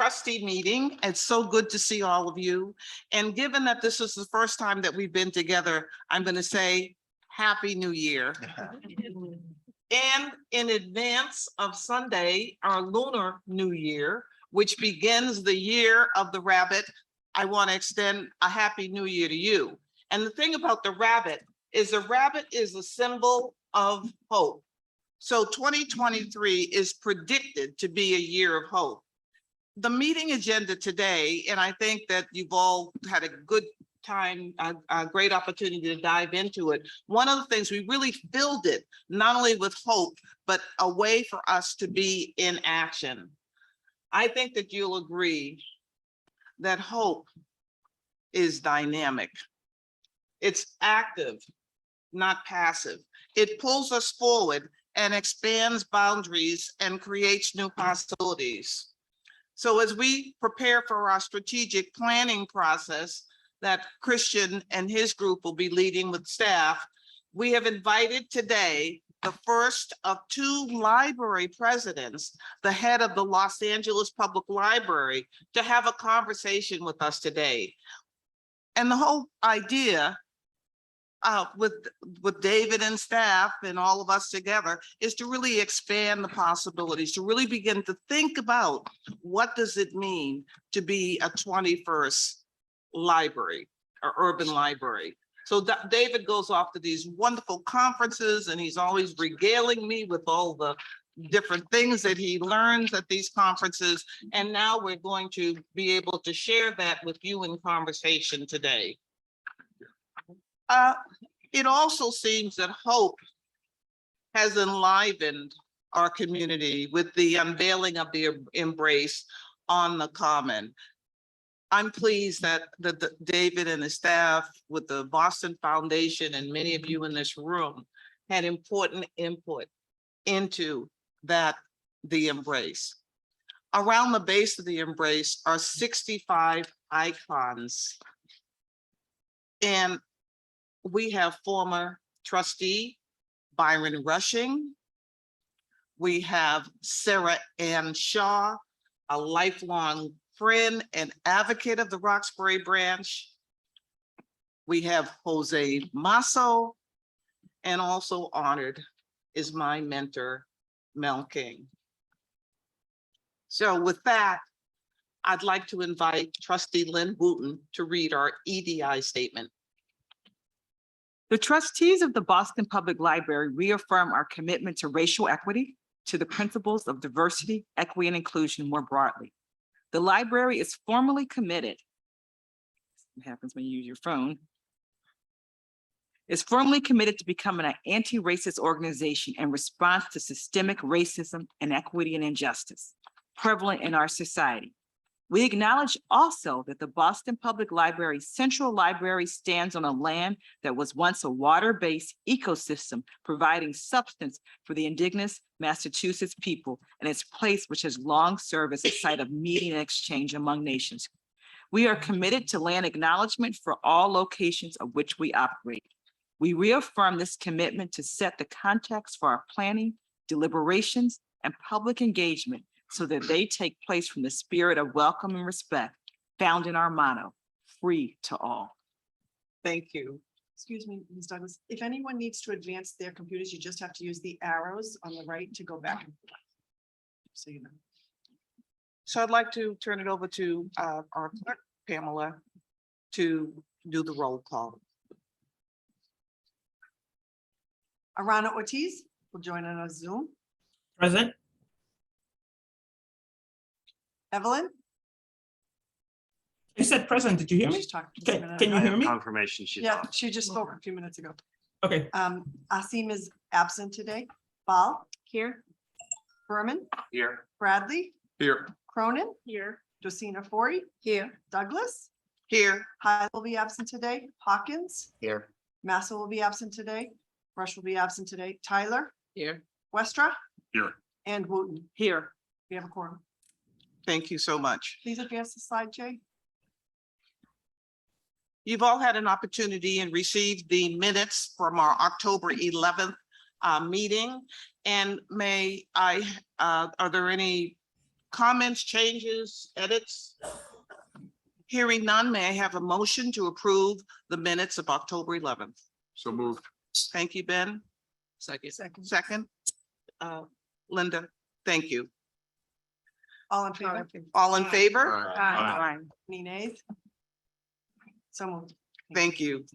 trustee meeting. It's so good to see all of you. And given that this is the first time that we've been together, I'm going to say Happy New Year. And in advance of Sunday, our Lunar New Year, which begins the year of the rabbit, I want to extend a Happy New Year to you. And the thing about the rabbit is a symbol of hope. So 2023 is predicted to be a year of hope. The meeting agenda today, and I think that you've all had a good time, a great opportunity to dive into it. One of the things we really filled it, not only with hope, but a way for us to be in action. I think that you'll agree that hope is dynamic. It's active, not passive. It pulls us forward and expands boundaries and creates new possibilities. So as we prepare for our strategic planning process that Christian and his group will be leading with staff, we have invited today the first of two library presidents, the head of the Los Angeles Public Library, to have a conversation with us today. And the whole idea with David and staff and all of us together is to really expand the possibilities, to really begin to think about what does it mean to be a 21st library or urban library. So David goes off to these wonderful conferences and he's always regaling me with all the different things that he learns at these conferences. And now we're going to be able to share that with you in conversation today. It also seems that hope has enlivened our community with the unveiling of the Embrace on the Common. I'm pleased that David and his staff with the Boston Foundation and many of you in this room had important input into the Embrace. Around the base of the Embrace are 65 icons. And we have former trustee Byron Rushing. We have Sarah Ann Shaw, a lifelong friend and advocate of the Roxbury branch. We have Jose Masso, and also honored is my mentor, Mel King. So with that, I'd like to invite Trustee Lynn Wooten to read our EDI statement. The trustees of the Boston Public Library reaffirm our commitment to racial equity, to the principles of diversity, equity, and inclusion more broadly. The library is formally committed. What happens when you use your phone? Is firmly committed to becoming an anti-racist organization in response to systemic racism, inequity, and injustice prevalent in our society. We acknowledge also that the Boston Public Library Central Library stands on a land that was once a water-based ecosystem, providing substance for the indigenous Massachusetts people and its place which has long served as a site of meeting and exchange among nations. We are committed to land acknowledgement for all locations of which we operate. We reaffirm this commitment to set the context for our planning, deliberations, and public engagement so that they take place from the spirit of welcome and respect found in our motto, free to all. Thank you. Excuse me, Ms. Douglas, if anyone needs to advance their computers, you just have to use the arrows on the right to go back. So you know. So I'd like to turn it over to our clerk, Pamela, to do the roll call. Arana Ortiz will join on Zoom. Present. Evelyn? I said present. Did you hear me? She's talking just a Can minute you ago. hear me? Confirmation she's Yeah, on. she just spoke a few minutes ago. Okay. Asim is absent today. Ball? Here. Berman? Here. Bradley? Here. Cronin? Here. Josina Fori? Here. Douglas? Here. Hyde will be absent today. Hawkins? Here. Massa will be absent today. Rush will be absent today. Tyler? Here. Westra? Here. And Wooten. Here. We have a quorum. Thank you so much. Please advance the slide, Jay. You've all had an opportunity and received the minutes from our October 11th meeting. And are there any comments, changes, edits? Hearing none, may I have a motion to approve the minutes of October 11th? So moved. Thank you, Ben. Second. Second, Linda, thank you. All in favor? All in favor? Aye. Any nays? So moved. Thank you.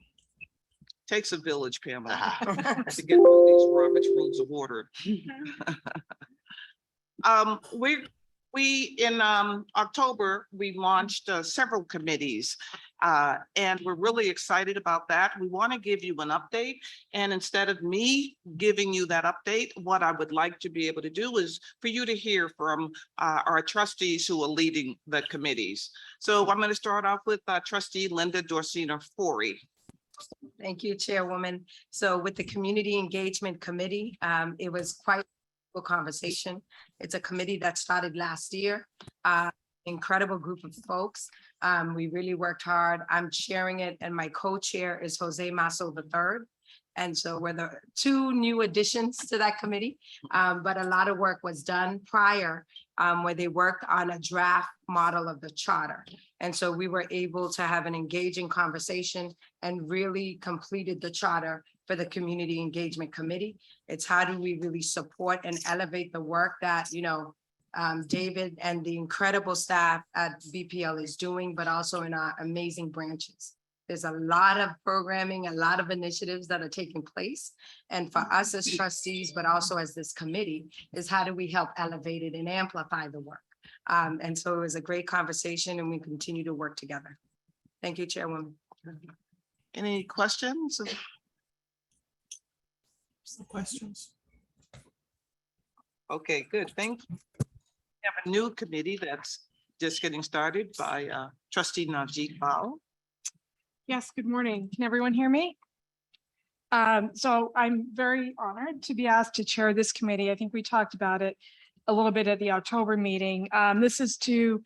Takes a village, Pamela, to get through these Robert's Rules of Order. We in October, we launched several committees. And we're really excited about that. We want to give you an update. And instead of me giving you that update, what I would like to be able to do is for you to hear from our trustees who are leading the committees. So I'm going to start off with trustee Linda Dorsina Forey. Thank you, Chairwoman. So with the Community Engagement Committee, it was quite a conversation. It's a committee that started last year. Incredible group of folks. We really worked hard. I'm chairing it and my co-chair is Jose Masso III. And so we're the two new additions to that committee. But a lot of work was done prior where they worked on a draft model of the charter. And so we were able to have an engaging conversation and really completed the charter for the Community Engagement Committee. It's how do we really support and elevate the work that, David and the incredible staff at BPL is doing, but also in our amazing branches. There's a lot of programming, a lot of initiatives that are taking place. And for us as trustees, but also as this committee, is how do we help elevate it and amplify the work? And so it was a great conversation and we continue to work together. Thank you, Chairwoman. Any questions? Some questions. Okay, good. Thank you. We have a new committee that's just getting started by trustee Najib Bao. Yes, good morning. Can everyone hear me? So I'm very honored to be asked to chair this committee. I think we talked about it a little bit at the October meeting. This is to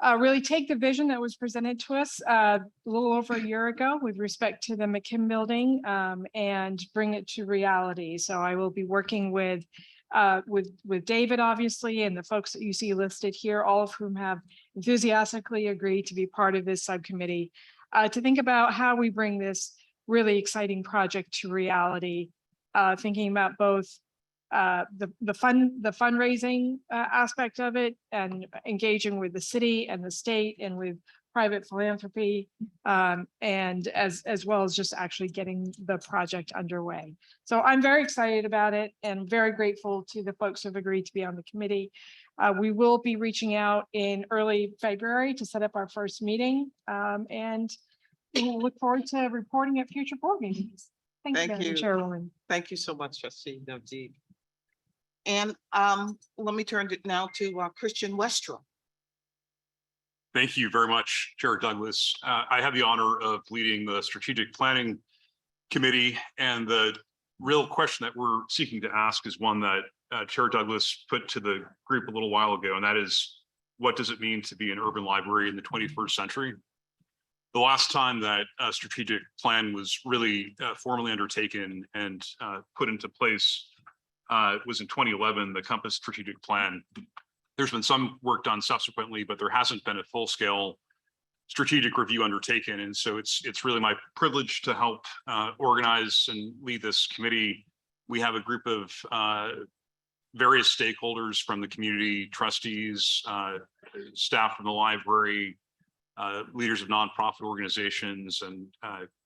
really take the vision that was presented to us a little over a year ago with respect to the McKim building and bring it to reality. So I will be working with David, obviously, and the folks that you see listed here, all of whom have enthusiastically agreed to be part of this subcommittee to think about how we bring this really exciting project to reality, thinking about both the fundraising aspect of it and engaging with the city and the state and with private philanthropy and as well as just actually getting the project underway. So I'm very excited about it and very grateful to the folks who have agreed to be on the committee. We will be reaching out in early February to set up our first meeting and we'll look forward to reporting at future board meetings. Thank you, Madam Chairwoman. Thank you so much, trustee Najib. And let me turn it now to Christian Westra. Thank you very much, Chair Douglas. I have the honor of leading the Strategic Planning Committee, and the real question that we're seeking to ask is one that Chair Douglas put to the group a little while ago, and that is, what does it mean to be an urban library in the 21st century? The last time that a strategic plan was really formally undertaken and put into place was in 2011, the Compass Strategic Plan. There's been some work done subsequently, but there hasn't been a full-scale strategic review undertaken. And so it's really my privilege to help organize and lead this committee. We have a group of various stakeholders from the community, trustees, staff from the library, leaders of nonprofit organizations and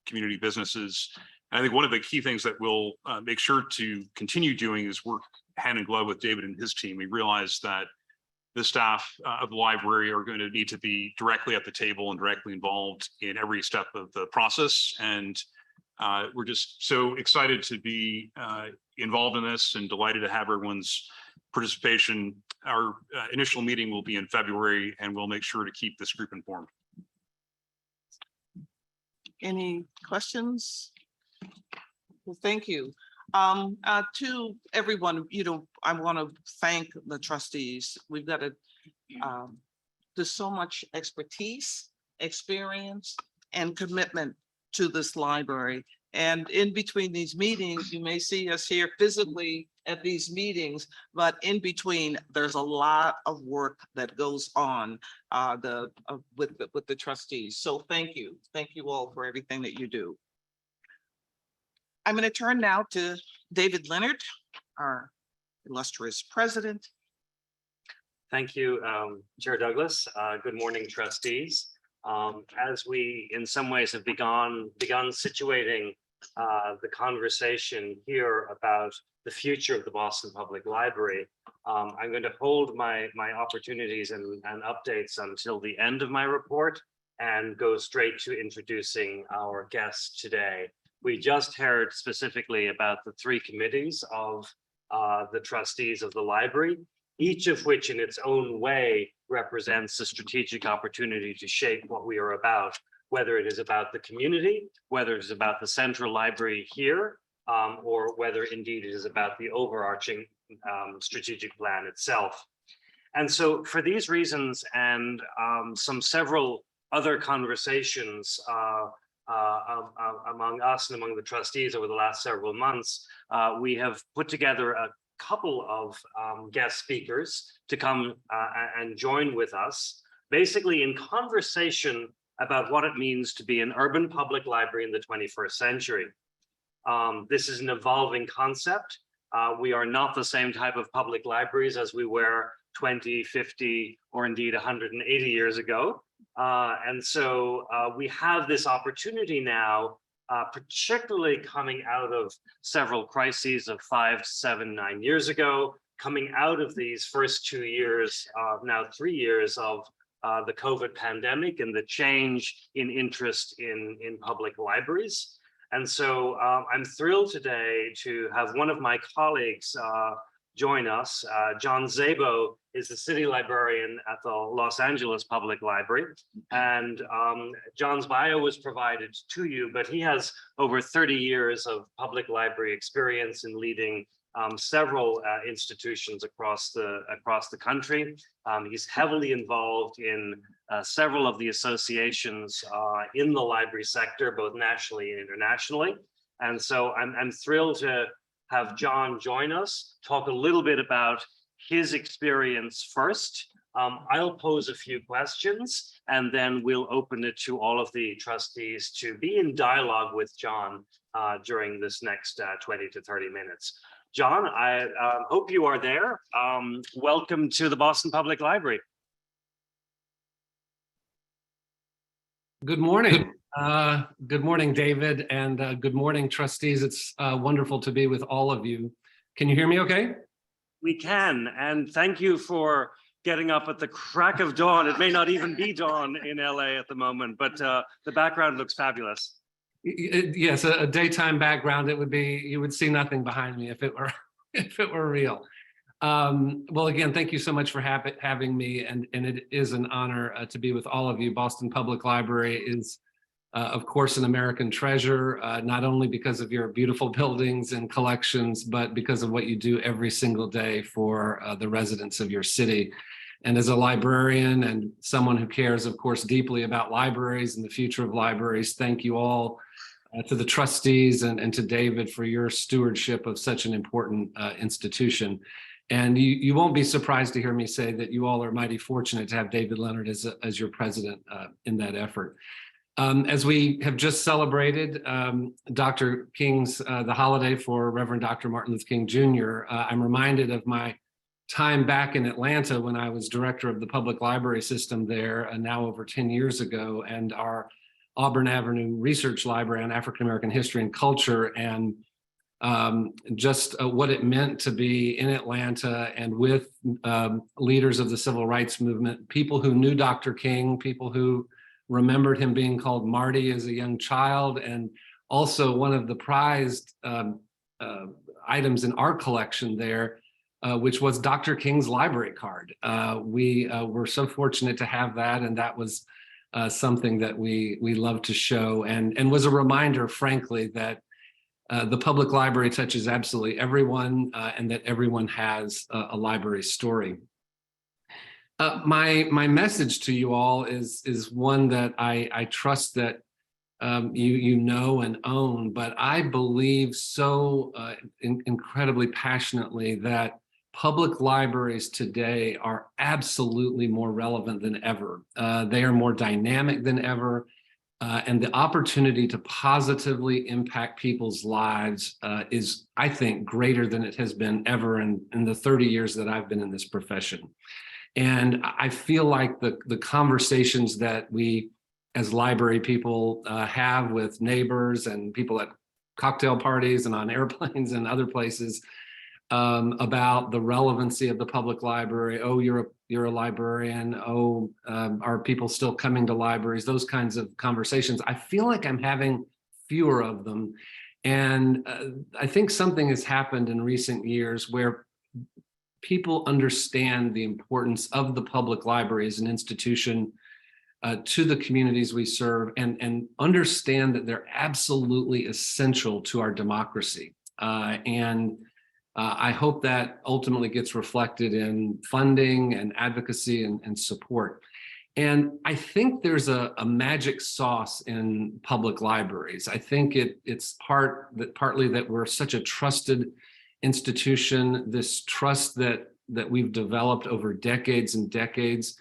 community businesses. And I think one of the key things that we'll make sure to continue doing is work hand in glove with David and his team. We realize that the staff of the library are going to need to be directly at the table and directly involved in every step of the process. And we're just so excited to be involved in this and delighted to have everyone's participation. Our initial meeting will be in February, and we'll make sure to keep this group informed. Any questions? Well, thank you. To everyone, I want to thank the trustees. We've got there's so much expertise, experience, and commitment to this library. And in between these meetings, you may see us here physically at these meetings, but in between, there's a lot of work that goes on with the trustees. So thank you. Thank you all for everything that you do. I'm going to turn now to David Leonard, our illustrious president. Thank you, Chair Douglas. Good morning, trustees. As we in some ways have begun situating the conversation here about the future of the Boston Public Library, I'm going to hold my opportunities and updates until the end of my report and go straight to introducing our guests today. We just heard specifically about the three committees of the trustees of the library, each of which in its own way represents a strategic opportunity to shape what we are about, whether it is about the community, whether it is about the central library here, or whether indeed it is about the overarching strategic plan itself. And so for these reasons and several other conversations among us and among the trustees over the last several months, we have put together a couple of guest speakers to come and join with us, basically in conversation about what it means to be an urban public library in the 21st century. This is an evolving concept. We are not the same type of public libraries as we were 20, 50, or indeed 180 years ago. And so we have this opportunity now, particularly coming out of several crises of 5, 7, 9 years ago, coming out of these first 2 years, now 3 years of the COVID pandemic and the change in interest in public libraries. And so I'm thrilled today to have one of my colleagues join us. John Szabo is the city librarian at the Los Angeles Public Library. And John's bio was provided to you, but he has over 30 years of public library experience in leading several institutions across the country. He's heavily involved in several of the associations in the library sector, both nationally and internationally. And so I'm thrilled to have John join us, talk a little bit about his experience first. I'll pose a few questions and then we'll open it to all of the trustees to be in dialogue with John during this next 20 to 30 minutes. John, I hope you are there. Welcome to the Boston Public Library. Good morning. Good morning, David, and good morning, trustees. It's wonderful to be with all of you. Can you hear me okay? We can, and thank you for getting up at the crack of dawn. It may not even be dawn in LA at the moment, but the background looks fabulous. Yes, a daytime background. It would be, you would see nothing behind me if it were real. Well, again, thank you so much for having me, and it is an honor to be with all of you. Boston Public Library is, of course, an American treasure, not only because of your beautiful buildings and collections, but because of what you do every single day for the residents of your city. And as a librarian and someone who cares, of course, deeply about libraries and the future of libraries, thank you all to the trustees and to David for your stewardship of such an important institution. And you won't be surprised to hear me say that you all are mighty fortunate to have David Leonard as your president in that effort. As we have just celebrated Dr. King's, the holiday for Reverend Dr. Martin Luther King Jr., I'm reminded of my time back in Atlanta when I was director of the public library system there, now over 10 years ago, and our Auburn Avenue Research Library on African American history and culture, and just what it meant to be in Atlanta and with leaders of the civil rights movement, people who knew Dr. King, people who remembered him being called Marty as a young child, and also one of the prized items in our collection there, which was Dr. King's library card. We were so fortunate to have that, and that was something that we love to show, and was a reminder, frankly, that the public library touches absolutely everyone, and that everyone has a library story. My message to you all is one that I trust that you know and own, but I believe so incredibly passionately that public libraries today are absolutely more relevant than ever. They are more dynamic than ever. And the opportunity to positively impact people's lives is, I think, greater than it has been ever in the 30 years that I've been in this profession. And I feel like the conversations that we as library people have with neighbors and people at cocktail parties and on airplanes and other places about the relevancy of the public library. Oh, you're a librarian. Oh, are people still coming to libraries? Those kinds of conversations. I feel like I'm having fewer of them. And I think something has happened in recent years where people understand the importance of the public library as an institution to the communities we serve, and understand that they're absolutely essential to our democracy. I hope that ultimately gets reflected in funding and advocacy and support. And I think there's a magic sauce in public libraries. I think it's partly that we're such a trusted institution. This trust that we've developed over decades and decades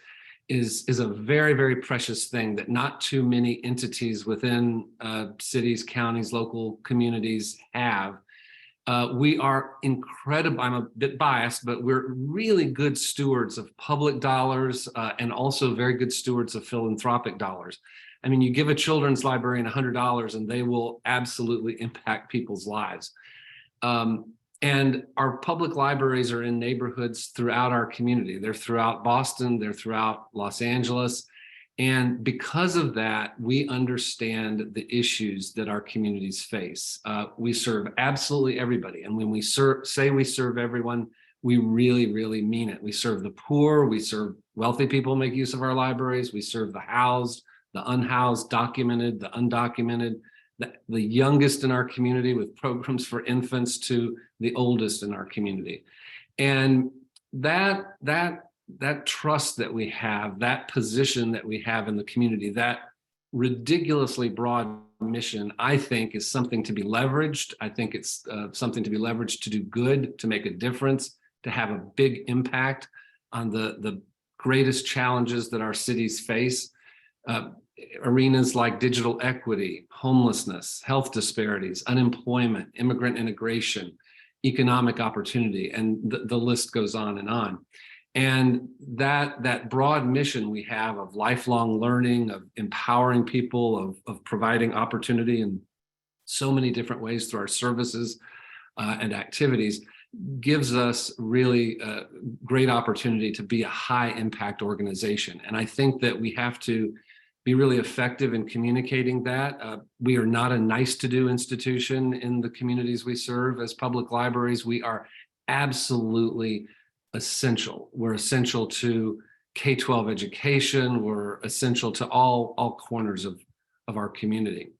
is a very, very precious thing that not too many entities within cities, counties, local communities have. We are incredible. I'm a bit biased, but we're really good stewards of public dollars and also very good stewards of philanthropic dollars. I mean, you give a children's librarian $100 and they will absolutely impact people's lives. And our public libraries are in neighborhoods throughout our community. They're throughout Boston, they're throughout Los Angeles. And because of that, we understand the issues that our communities face. We serve absolutely everybody. And when we say we serve everyone, we really, really mean it. We serve the poor, we serve wealthy people make use of our libraries, we serve the housed, the unhoused, documented, the undocumented, the youngest in our community with programs for infants to the oldest in our community. And that trust that we have, that position that we have in the community, that ridiculously broad mission, I think is something to be leveraged. I think it's something to be leveraged to do good, to make a difference, to have a big impact on the greatest challenges that our cities face. Arenas like digital equity, homelessness, health disparities, unemployment, immigrant integration, economic opportunity, and the list goes on and on. And that broad mission we have of lifelong learning, of empowering people, of providing opportunity in so many different ways through our services and activities gives us really a great opportunity to be a high impact organization. And I think that we have to be really effective in communicating that. We are not a nice to do institution in the communities we serve as public libraries. We are absolutely essential. We're essential to K-12 education. We're essential to all corners of our community.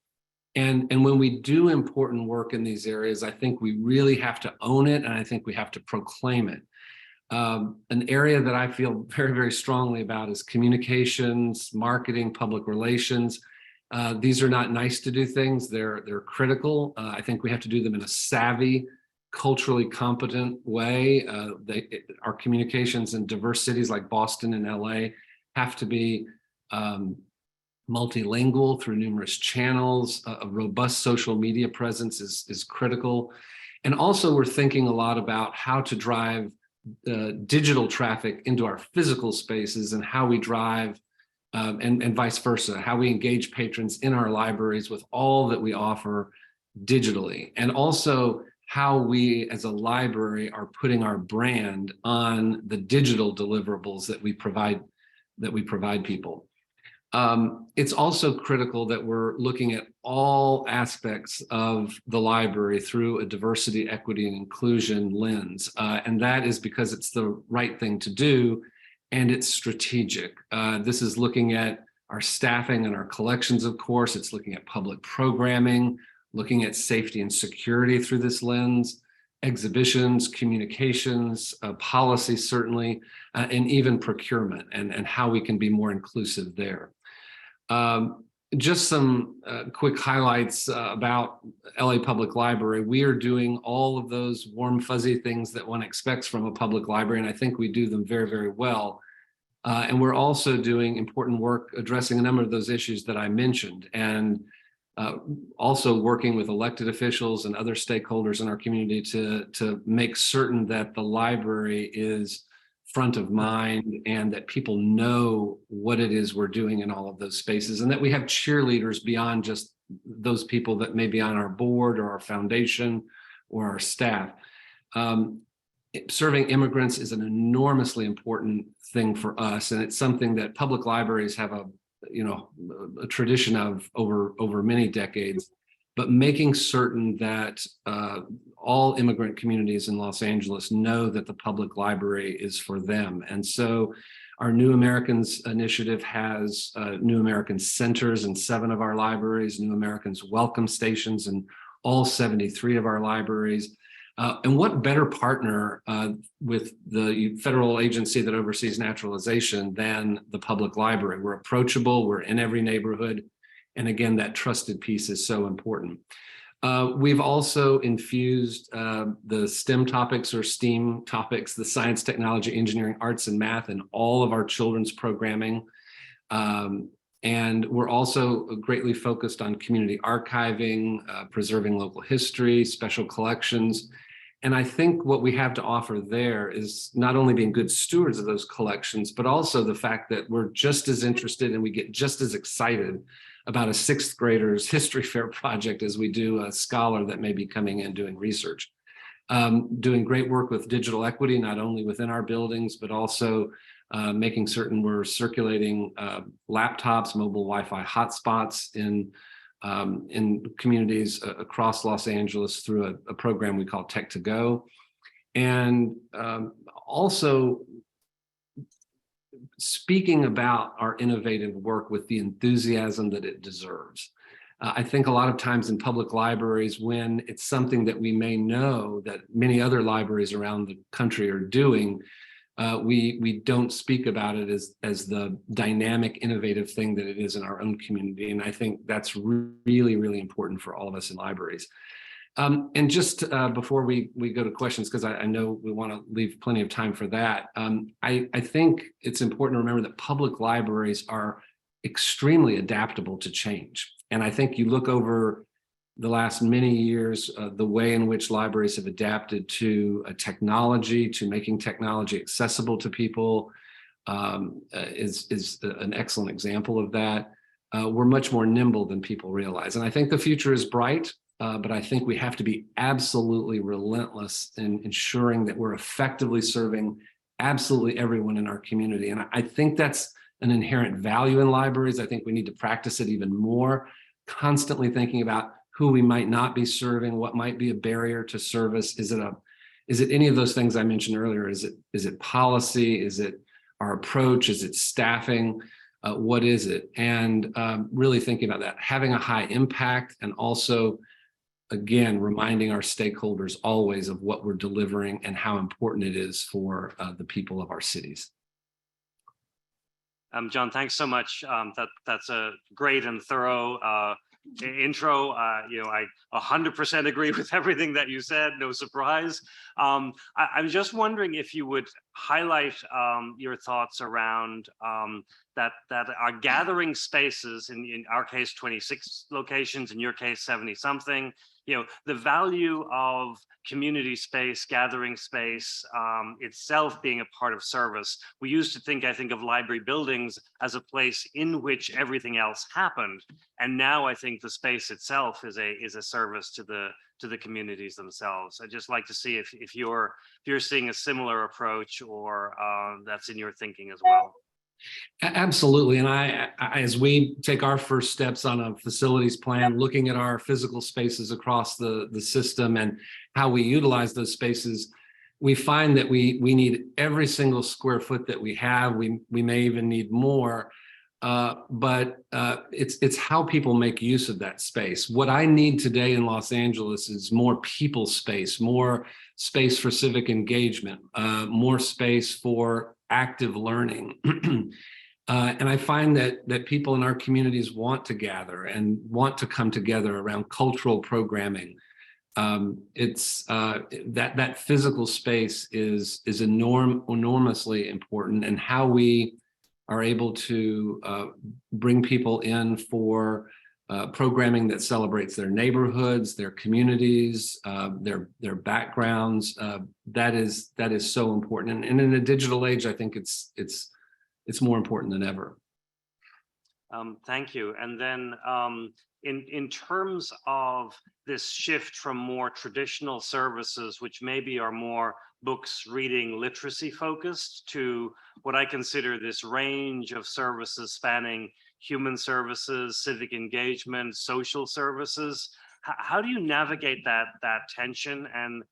And when we do important work in these areas, I think we really have to own it, and I think we have to proclaim it. An area that I feel very, very strongly about is communications, marketing, public relations. These are not nice to do things. They're critical. I think we have to do them in a savvy, culturally competent way. Our communications in diverse cities like Boston and LA have to be multilingual through numerous channels. A robust social media presence is critical. And also we're thinking a lot about how to drive digital traffic into our physical spaces and how we drive and vice versa, how we engage patrons in our libraries with all that we offer digitally. And also how we as a library are putting our brand on the digital deliverables that we provide people. It's also critical that we're looking at all aspects of the library through a diversity, equity, and inclusion lens. And that is because it's the right thing to do, and it's strategic. This is looking at our staffing and our collections, of course. It's looking at public programming, looking at safety and security through this lens, exhibitions, communications, policy certainly, and even procurement and how we can be more inclusive there. just some quick highlights about LA Public Library. We are doing all of those warm, fuzzy things that one expects from a public library, and I think we do them very, very well. And we're also doing important work addressing a number of those issues that I mentioned, and also working with elected officials and other stakeholders in our community to make certain that the library is front of mind and that people know what it is we're doing in all of those spaces, and that we have cheerleaders beyond just those people that may be on our board or our foundation or our staff. Serving immigrants is an enormously important thing for us, and it's something that public libraries have a tradition of over many decades. But making certain that all immigrant communities in Los Angeles know that the public library is for them. And so our New Americans initiative has New American centers in 7 of our libraries, New Americans welcome stations in all 73 of our libraries. And what better partner with the federal agency that oversees naturalization than the public library? We're approachable, we're in every neighborhood. And again, that trusted piece is so important. We've also infused the STEM topics or STEAM topics, the science, technology, engineering, arts, and math in all of our children's programming. And we're also greatly focused on community archiving, preserving local history, special collections. And I think what we have to offer there is not only being good stewards of those collections, but also the fact that we're just as interested and we get just as excited about a 6th grader's history fair project as we do a scholar that may be coming in doing research. Doing great work with digital equity, not only within our buildings, but also making certain we're circulating laptops, mobile Wi-Fi hotspots in communities across Los Angeles through a program we call Tech to Go. And also speaking about our innovative work with the enthusiasm that it deserves. I think a lot of times in public libraries, when it's something that we may know that many other libraries around the country are doing, we don't speak about it as the dynamic, innovative thing that it is in our own community. And I think that's really, really important for all of us in libraries. And just before we go to questions, because I know we want to leave plenty of time for that, I think it's important to remember that public libraries are extremely adaptable to change. And I think you look over the last many years, the way in which libraries have adapted to technology, to making technology accessible to people, is an excellent example of that. We're much more nimble than people realize. And I think the future is bright. But I think we have to be absolutely relentless in ensuring that we're effectively serving absolutely everyone in our community. And I think that's an inherent value in libraries. I think we need to practice it even more, constantly thinking about who we might not be serving, what might be a barrier to service. Is it any of those things I mentioned earlier? Is it policy? Is it our approach? Is it staffing? What is it? And really thinking about that, having a high impact, and also again, reminding our stakeholders always of what we're delivering and how important it is for the people of our cities. John, thanks so much. That's a great and thorough intro. I 100% agree with everything that you said. No surprise. I'm just wondering if you would highlight your thoughts around that our gathering spaces, in our case 26 locations, in your case 70 something. The value of community space, gathering space itself being a part of service. We used to think, I think, of library buildings as a place in which everything else happened. And now I think the space itself is a service to the communities themselves. I'd just like to see if you're seeing a similar approach, or that's in your thinking as well. Absolutely. And I, as we take our first steps on a facilities plan, looking at our physical spaces across the system and how we utilize those spaces, we find that we need every single square foot that we have. We may even need more, but it's how people make use of that space. What I need today in Los Angeles is more people space, more space for civic engagement, more space for active learning. And I find that people in our communities want to gather and want to come together around cultural programming. It's that physical space is enormously important, and how we are able to bring people in for programming that celebrates their neighborhoods, their communities, their backgrounds. That is so important, and in a digital age, I think it's more important than ever. Thank you. And then in terms of this shift from more traditional services, which maybe are more books, reading, literacy focused, to what I consider this range of services spanning human services, civic engagement, social services, how do you navigate that tension, and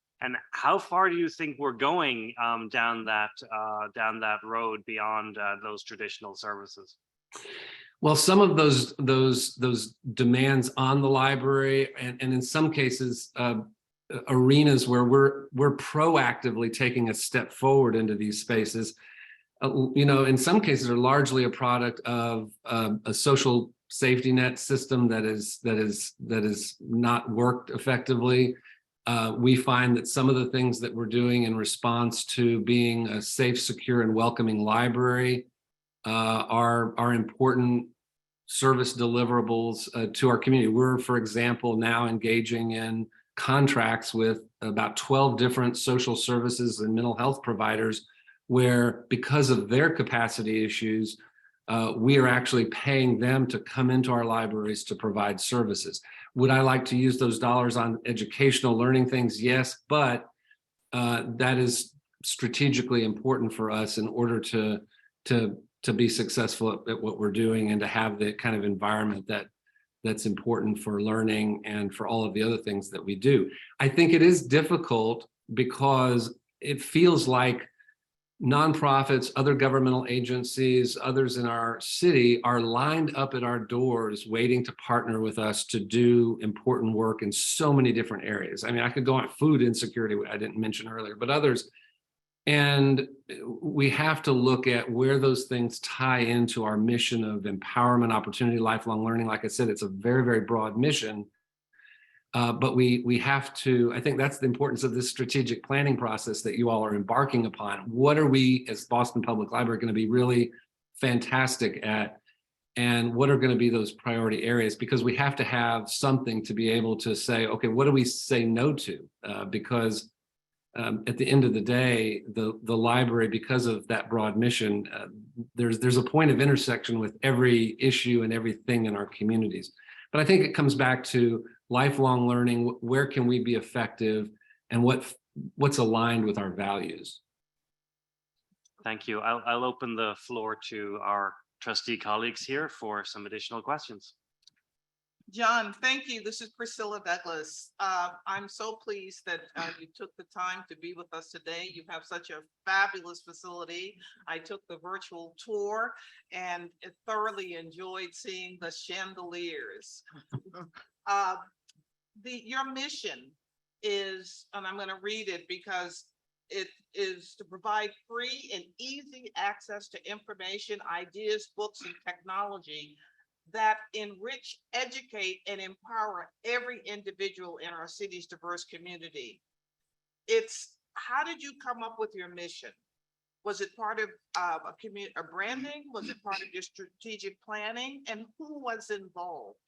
how far do you think we're going down that road beyond those traditional services? Well, some of those demands on the library, and in some cases, arenas where we're proactively taking a step forward into these spaces, in some cases are largely a product of a social safety net system that is not worked effectively. We find that some of the things that we're doing in response to being a safe, secure, and welcoming library are important service deliverables to our community. We're, for example, now engaging in contracts with about 12 different social services and mental health providers, where because of their capacity issues, we are actually paying them to come into our libraries to provide services. Would I like to use those dollars on educational learning things? Yes, but that is strategically important for us in order to be successful at what we're doing, and to have the kind of environment that's important for learning and for all of the other things that we do. I think it is difficult because it feels like nonprofits, other governmental agencies, others in our city are lined up at our doors waiting to partner with us to do important work in so many different areas. I mean, I could go on food insecurity, I didn't mention earlier, but others. And we have to look at where those things tie into our mission of empowerment, opportunity, lifelong learning. Like I said, it's a very, very broad mission. But we have to, I think that's the importance of this strategic planning process that you all are embarking upon. What are we as Boston Public Library going to be really fantastic at? And what are going to be those priority areas? Because we have to have something to be able to say, okay, what do we say no to? Because at the end of the day, the library, because of that broad mission, there's a point of intersection with every issue and everything in our communities. But I think it comes back to lifelong learning. Where can we be effective, and what's aligned with our values? Thank you. I'll open the floor to our trustee colleagues here for some additional questions. John, thank you. This is Priscilla Douglas. I'm so pleased that you took the time to be with us today. You have such a fabulous facility. I took the virtual tour and thoroughly enjoyed seeing the chandeliers. Your mission is, and I'm going to read it because it is to provide free and easy access to information, ideas, books, and technology that enrich, educate, and empower every individual in our city's diverse community. How did you come up with your mission? Was it part of a branding? Was it part of your strategic planning? And who was involved?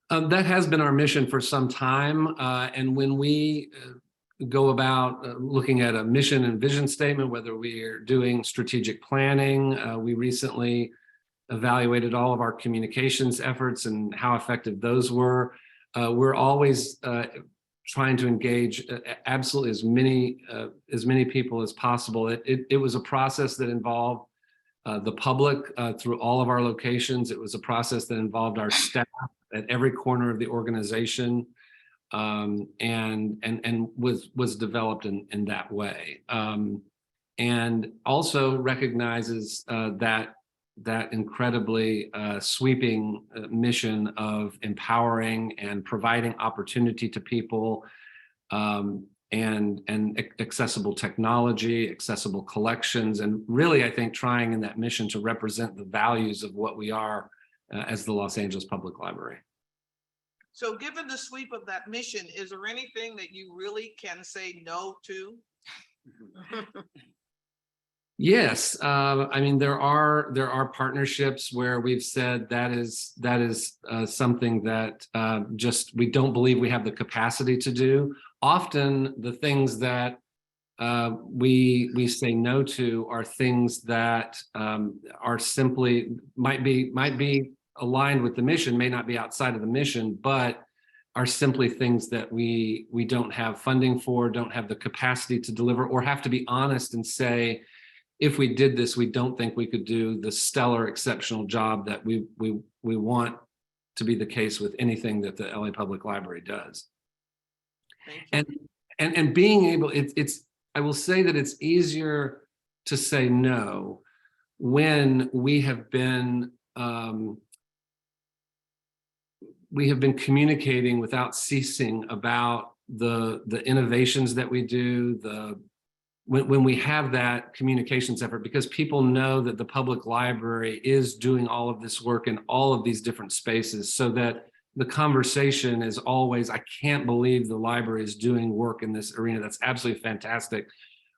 That has been our mission for some time. And when we go about looking at a mission and vision statement, whether we are doing strategic planning, we recently evaluated all of our communications efforts and how effective those were. We're always trying to engage absolutely as many people as possible. It was a process that involved the public through all of our locations. It was a process that involved our staff at every corner of the organization, and was developed in that way. And also recognizes that incredibly sweeping mission of empowering and providing opportunity to people, accessible technology, accessible collections, and really, I think, trying in that mission to represent the values of what we are as the Los Angeles Public Library. So given the sweep of that mission, is there anything that you really can say no to? Yes, I mean there are partnerships where we've said that is something that just we don't believe we have the capacity to do. Often the things that we say no to are things that are simply might be aligned with the mission, may not be outside of the mission, but are simply things that we don't have funding for, don't have the capacity to deliver, or have to be honest and say, if we did this, we don't think we could do the stellar, exceptional job that we want to be the case with anything that the LA Public Library does. Thank you. And being able, it's I will say that it's easier to say no when we have been communicating without ceasing about the innovations that we do, when we have that communications effort, because people know that the public library is doing all of this work in all of these different spaces, so that the conversation is always, I can't believe the library is doing work in this arena. That's absolutely fantastic.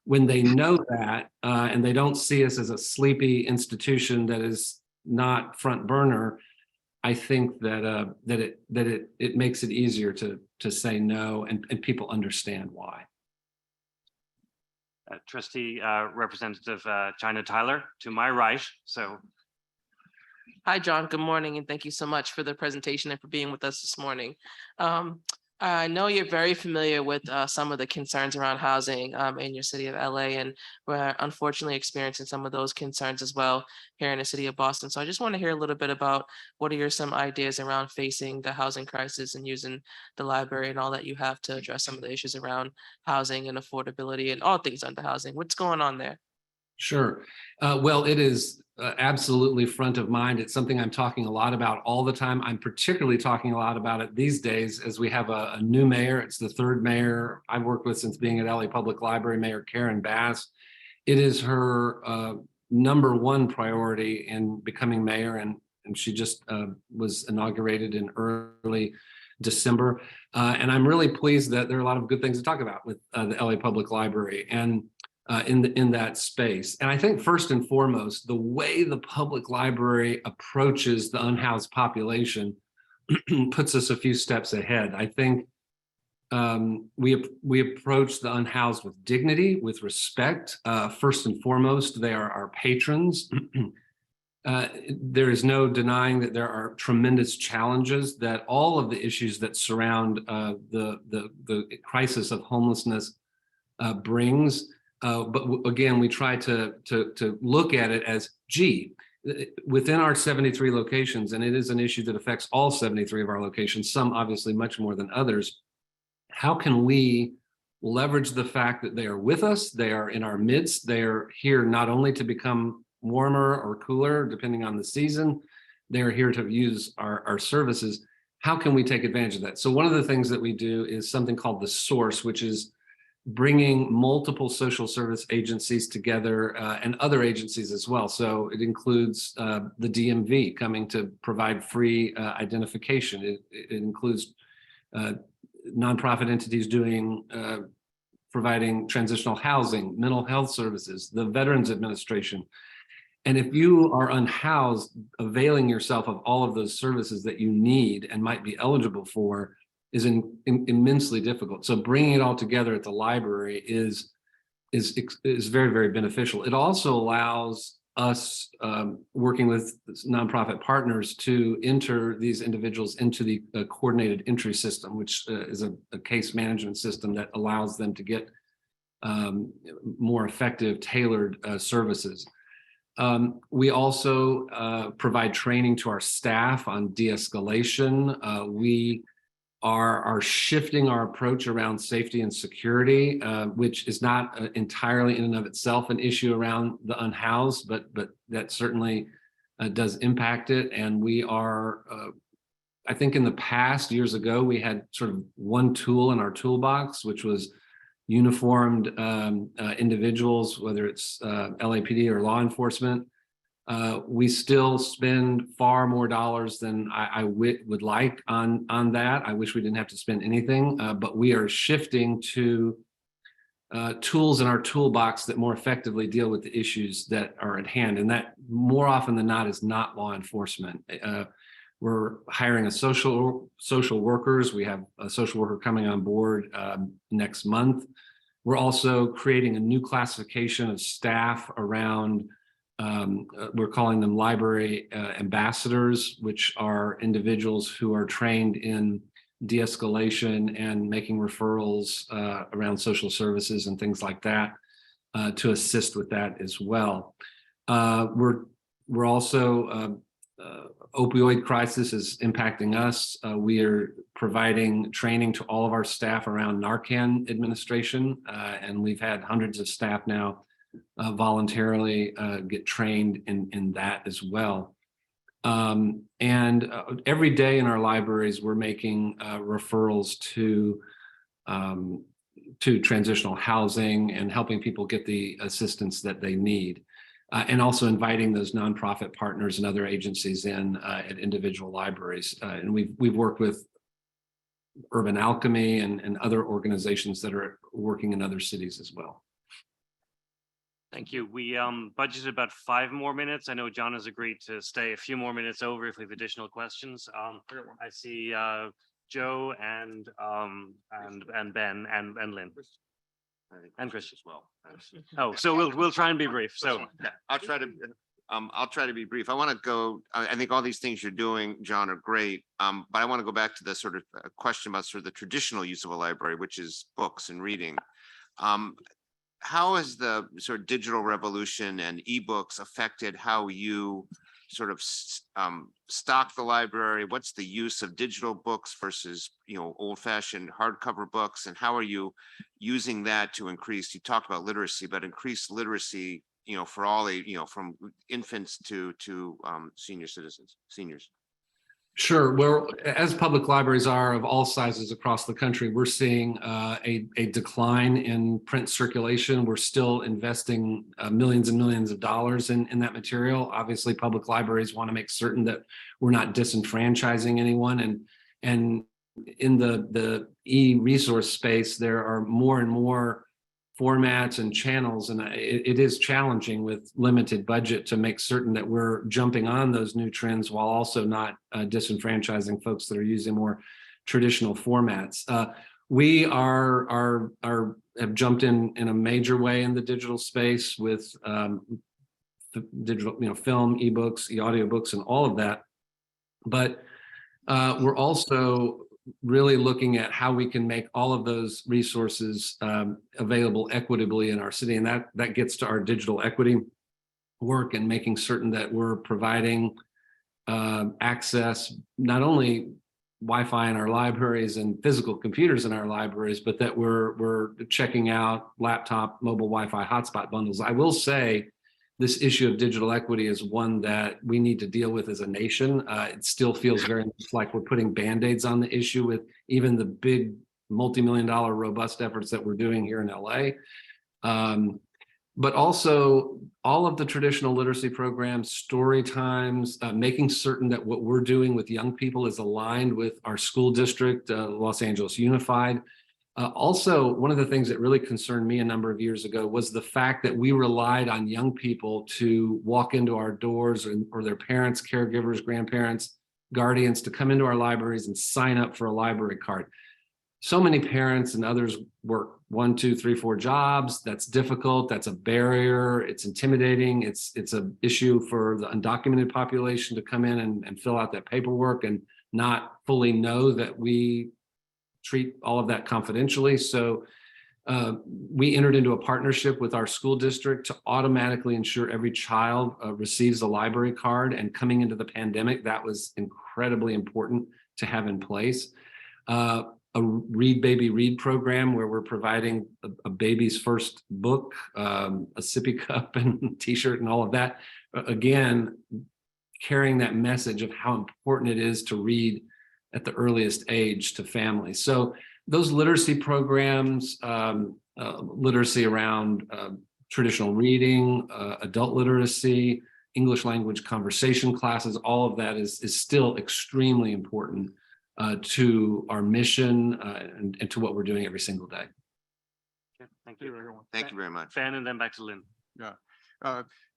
When they know that and they don't see us as a sleepy institution that is not front burner, I think that it makes it easier to say no, and people understand why. Trustee Representative China Tyler to my right. So Hi, John. Good morning, and thank you so much for the presentation and for being with us this morning. I know you're very familiar with some of the concerns around housing in your city of LA, and we're unfortunately experiencing some of those concerns as well here in the city of Boston. So I just want to hear a little bit about what are some ideas around facing the housing crisis and using the library and all that you have to address some of the issues around housing and affordability and all things under housing. What's going on there? Sure. Well, it is absolutely front of mind. It's something I'm talking a lot about all the time. I'm particularly talking a lot about it these days as we have a new mayor. It's the third mayor I've worked with since being at LA Public Library, Mayor Karen Bass. It is her number one priority in becoming mayor, and she just was inaugurated in early December. And I'm really pleased that there are a lot of good things to talk about with the LA Public Library and in that space. And I think first and foremost, the way the public library approaches the unhoused population puts us a few steps ahead. I think we approach the unhoused with dignity, with respect. First and foremost, they are our patrons. There is no denying that there are tremendous challenges, that all of the issues that surround the crisis of homelessness brings. But again, we try to look at it as, gee, within our 73 locations, and it is an issue that affects all 73 of our locations, some obviously much more than others, how can we leverage the fact that they are with us, they are in our midst, they are here not only to become warmer or cooler, depending on the season, they are here to use our services. How can we take advantage of that? So one of the things that we do is something called the Source, which is bringing multiple social service agencies together and other agencies as well. So it includes the DMV coming to provide free identification. It includes nonprofit entities providing transitional housing, mental health services, the Veterans Administration. And if you are unhoused, availing yourself of all of those services that you need and might be eligible for is immensely difficult. So bringing it all together at the library is very, very beneficial. It also allows us, working with nonprofit partners, to enter these individuals into the coordinated entry system, which is a case management system that allows them to get more effective, tailored services. We also provide training to our staff on de-escalation. We are shifting our approach around safety and security, which is not entirely in and of itself an issue around the unhoused, but that certainly does impact it. And we are, I think in the past, years ago, we had sort of one tool in our toolbox, which was uniformed individuals, whether it's LAPD or law enforcement. We still spend far more dollars than I would like on that. I wish we didn't have to spend anything, but we are shifting to tools in our toolbox that more effectively deal with the issues that are at hand. And that more often than not is not law enforcement. We're hiring a social workers. We have a social worker coming on board next month. We're also creating a new classification of staff around, we're calling them library ambassadors, which are individuals who are trained in de-escalation and making referrals around social services and things like that to assist with that as well. We're also opioid crisis is impacting us. We are providing training to all of our staff around Narcan administration, and we've had hundreds of staff now voluntarily get trained in that as well. And every day in our libraries, we're making referrals to transitional housing and helping people get the assistance that they need. And also inviting those nonprofit partners and other agencies in at individual libraries. And we've worked with Urban Alchemy and other organizations that are working in other cities as well. Thank you. We budgeted about 5 more minutes. I know John has agreed to stay a few more minutes over if we have additional questions. I see Joe and Ben and Lynn. And Chris as well. Oh, so we'll try and be brief. So yeah, I'll try to be brief. I want to go, I think all these things you're doing, John, are great. But I want to go back to the sort of question about sort of the traditional use of a library, which is books and reading. How has the sort of digital revolution and ebooks affected how you sort of stock the library? What's the use of digital books versus, old-fashioned hardcover books? And how are you using that to increase, you talked about literacy, but increase literacy, for all, from infants to seniors. Sure. Well, as public libraries are of all sizes across the country, we're seeing a decline in print circulation. We're still investing millions and millions of dollars in that material. Obviously, public libraries want to make certain that we're not disenfranchising anyone. And in the e-resource space, there are more and more formats and channels, and it is challenging with limited budget to make certain that we're jumping on those new trends while also not disenfranchising folks that are using more traditional formats. We have jumped in a major way in the digital space with digital, film, ebooks, audiobooks, and all of that. But we're also really looking at how we can make all of those resources available equitably in our city. And that gets to our digital equity work and making certain that we're providing access, not only Wi-Fi in our libraries and physical computers in our libraries, but that we're checking out laptop, mobile Wi-Fi hotspot bundles. I will say this issue of digital equity is one that we need to deal with as a nation. It still feels very much like we're putting Band-Aids on the issue with even the big multi-million-dollar robust efforts that we're doing here in LA. But also all of the traditional literacy programs, story times, making certain that what we're doing with young people is aligned with our school district, Los Angeles Unified. Also, one of the things that really concerned me a number of years ago was the fact that we relied on young people to walk into our doors or their parents, caregivers, grandparents, guardians to come into our libraries and sign up for a library card. So many parents and others work 1, 2, 3, 4 jobs. That's difficult. That's a barrier. It's intimidating. It's an issue for the undocumented population to come in and fill out that paperwork and not fully know that we treat all of that confidentially. So we entered into a partnership with our school district to automatically ensure every child receives a library card. And coming into the pandemic, that was incredibly important to have in place. A Read Baby Read program where we're providing a baby's first book, a sippy cup and t-shirt and all of that. Again, carrying that message of how important it is to read at the earliest age to families. So those literacy programs, literacy around traditional reading, adult literacy, English language conversation classes, all of that is still extremely important to our mission and to what we're doing every single day. Okay, thank you. Thank you very much. Ben, and then back to Lynn.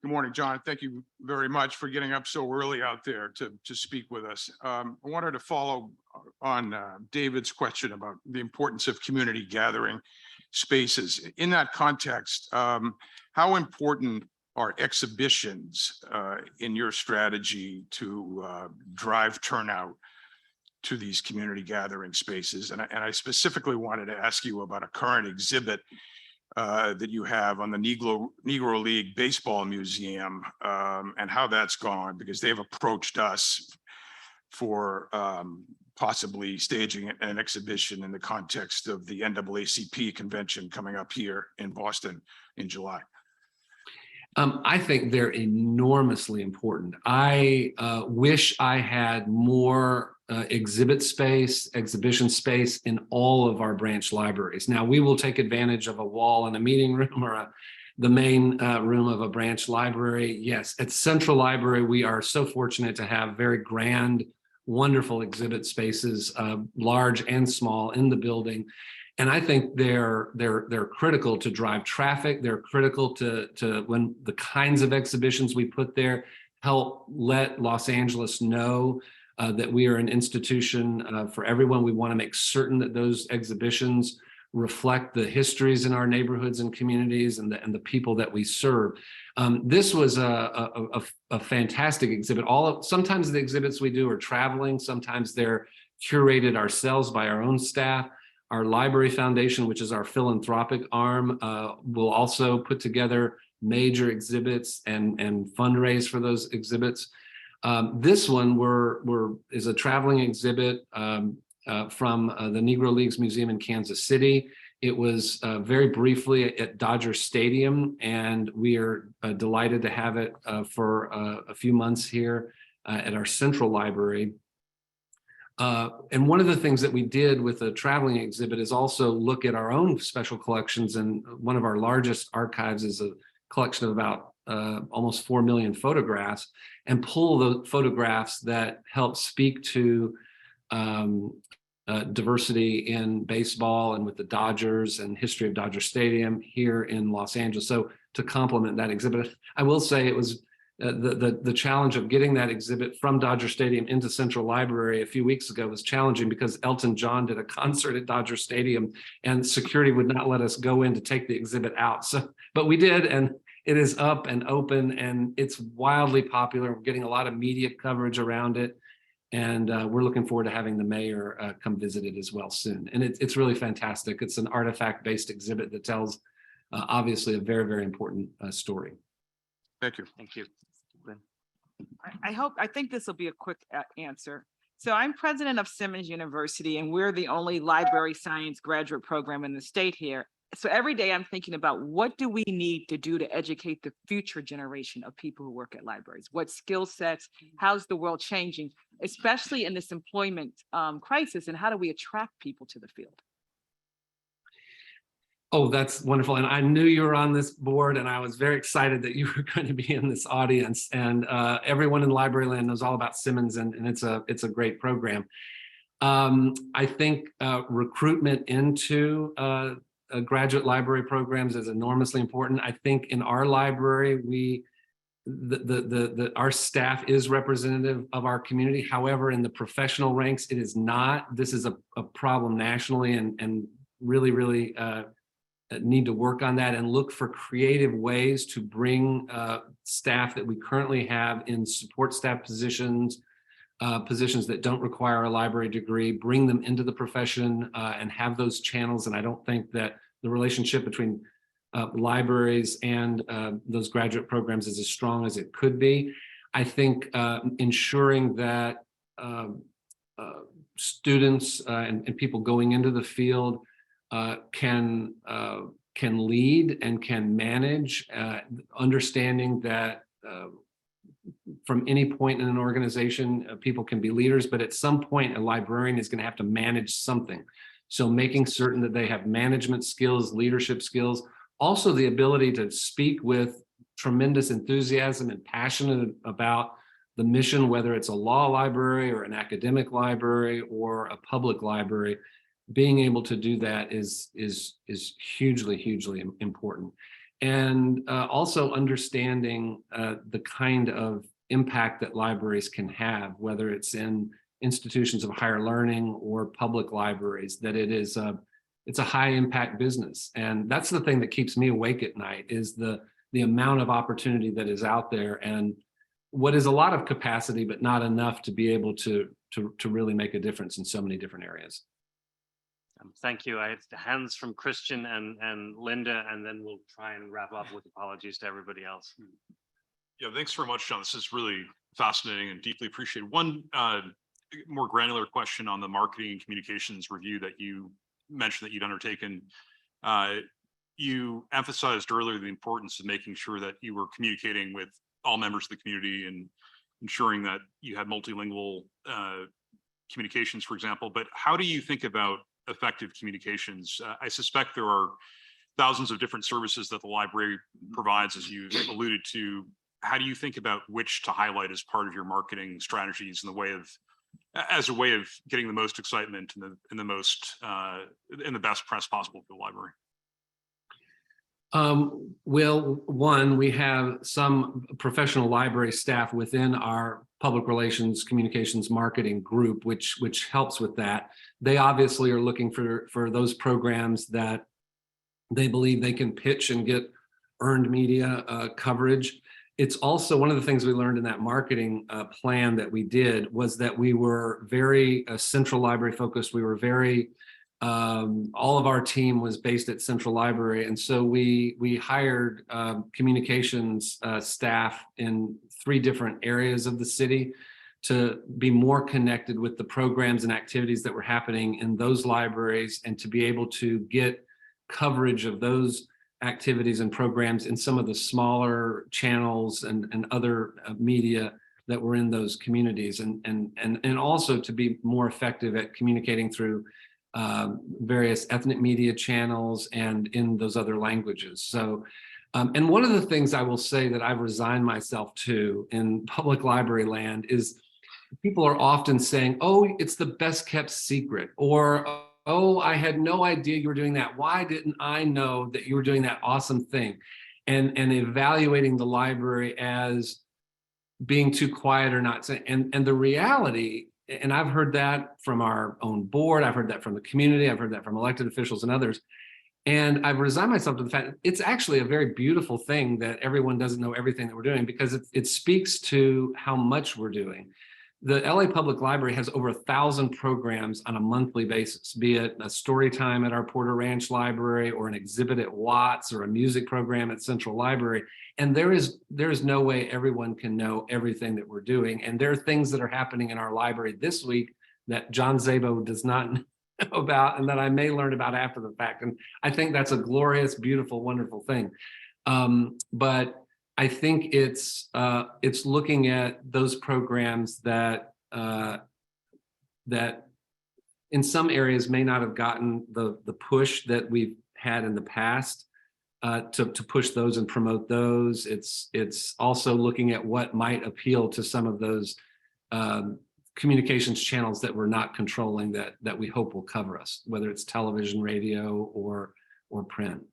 Good morning, John. Thank you very much for getting up so early out there to speak with us. I wanted to follow on David's question about the importance of community gathering spaces. In that context, how important are exhibitions in your strategy to drive turnout to these community gathering spaces? And I specifically wanted to ask you about a current exhibit that you have on the Negro League Baseball Museum and how that's gone, because they've approached us for possibly staging an exhibition in the context of the NAACP convention coming up here in Boston in July. I think they're enormously important. I wish I had more exhibition space in all of our branch libraries. Now, we will take advantage of a wall in a meeting room or the main room of a branch library. Yes, at Central Library, we are so fortunate to have very grand, wonderful exhibit spaces, large and small, in the building. And I think they're critical to drive traffic. They're critical to when the kinds of exhibitions we put there help let Los Angeles know that we are an institution for everyone. We want to make certain that those exhibitions reflect the histories in our neighborhoods and communities and the people that we serve. This was a fantastic exhibit. Sometimes the exhibits we do are traveling. Sometimes they're curated ourselves by our own staff. Our Library Foundation, which is our philanthropic arm, will also put together major exhibits and fundraise for those exhibits. This one is a traveling exhibit from the Negro Leagues Museum in Kansas City. It was very briefly at Dodger Stadium, and we are delighted to have it for a few months here at our Central Library. And one of the things that we did with the traveling exhibit is also look at our own special collections. And one of our largest archives is a collection of about almost 4 million photographs, and pull the photographs that help speak to diversity in baseball and with the Dodgers and history of Dodger Stadium here in Los Angeles. So to complement that exhibit, I will say it was the challenge of getting that exhibit from Dodger Stadium into Central Library a few weeks ago was challenging, because Elton John did a concert at Dodger Stadium and security would not let us go in to take the exhibit out. So, but we did, and it is up and open, and it's wildly popular. We're getting a lot of media coverage around it, and we're looking forward to having the mayor come visit it as well soon. And it's really fantastic. It's an artifact-based exhibit that tells obviously a very, very important story. Thank you. Thank you. Lynn. I think this will be a quick answer. So I'm president of Simmons University, and we're the only library science graduate program in the state here. So every day I'm thinking about, what do we need to do to educate the future generation of people who work at libraries? What skill sets? How's the world changing, especially in this employment crisis? And how do we attract people to the field? Oh, that's wonderful. And I knew you were on this board, and I was very excited that you were going to be in this audience. And everyone in library land knows all about Simmons, and it's a great program. I think recruitment into graduate library programs is enormously important. I think in our library, our staff is representative of our community. However, in the professional ranks, it is not. This is a problem nationally, and really need to work on that and look for creative ways to bring staff that we currently have in support staff positions that don't require a library degree, bring them into the profession and have those channels. And I don't think that the relationship between libraries and those graduate programs is as strong as it could be. I think ensuring that students and people going into the field can lead and can manage, understanding that from any point in an organization, people can be leaders, but at some point a librarian is going to have to manage something. So making certain that they have management skills, leadership skills, also the ability to speak with tremendous enthusiasm and passionate about the mission, whether it's a law library or an academic library or a public library. Being able to do that is hugely important. And also understanding the kind of impact that libraries can have, whether it's in institutions of higher learning or public libraries, that it's a high impact business. And that's the thing that keeps me awake at night, is the amount of opportunity that is out there, and what is a lot of capacity, but not enough to be able to really make a difference in so many different areas. Thank you. I have the hands from Christian and Linda, and then we'll try and wrap up with apologies to everybody else. Yeah, thanks very much, John. This is really fascinating and deeply appreciated. One more granular question on the marketing and communications review that you mentioned that you'd undertaken. You emphasized earlier the importance of making sure that you were communicating with all members of the community and ensuring that you had multilingual communications, for example. But how do you think about effective communications? I suspect there are thousands of different services that the library provides, as you alluded to. How do you think about which to highlight as part of your marketing strategies in the way of, as a way of getting the most excitement and the most in the best press possible for the library? Well, one, we have some professional library staff within our public relations, communications, marketing group, which helps with that. They obviously are looking for those programs that they believe they can pitch and get earned media coverage. It's also one of the things we learned in that marketing plan that we did was that we were very central library focused. We were very all of our team was based at Central Library. And so we hired communications staff in 3 different areas of the city to be more connected with the programs and activities that were happening in those libraries, and to be able to get coverage of those activities and programs in some of the smaller channels and other media that were in those communities, and also to be more effective at communicating through various ethnic media channels and in those other languages. So, and one of the things I will say that I've resigned myself to in public library land is people are often saying, oh, it's the best kept secret, or, oh, I had no idea you were doing that. Why didn't I know that you were doing that awesome thing? And evaluating the library as being too quiet or not saying, and the reality, and I've heard that from our own board, I've heard that from the community, I've heard that from elected officials and others. And I've resigned myself to the fact that it's actually a very beautiful thing that everyone doesn't know everything that we're doing, because it speaks to how much we're doing. The LA Public Library has over 1,000 programs on a monthly basis, be it a story time at our Porter Ranch Library or an exhibit at Watts or a music program at Central Library. And there is no way everyone can know everything that we're doing. And there are things that are happening in our library this week that John Szabo does not know about, and that I may learn about after the fact. And I think that's a glorious, beautiful, wonderful thing. But I think it's looking at those programs that that in some areas may not have gotten the push that we've had in the past, to push those and promote those. It's also looking at what might appeal to some of those communications channels that we're not controlling, that we hope will cover us, whether it's television, radio, or print.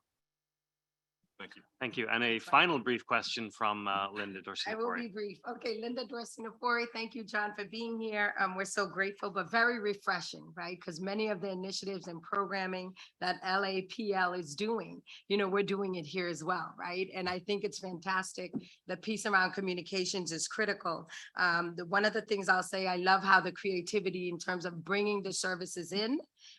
Thank you. Thank you. And a final brief question from Linda I will Dorsinapori. be brief. Okay, Linda Dorsinapori, thank you, John, for being here. We're so grateful, but very refreshing, right? Because many of the initiatives and programming that LAPL is doing, we're doing it here as well, right? And I think it's fantastic. The piece around communications is critical. One of the things I'll say, I love how the creativity in terms of bringing the services in,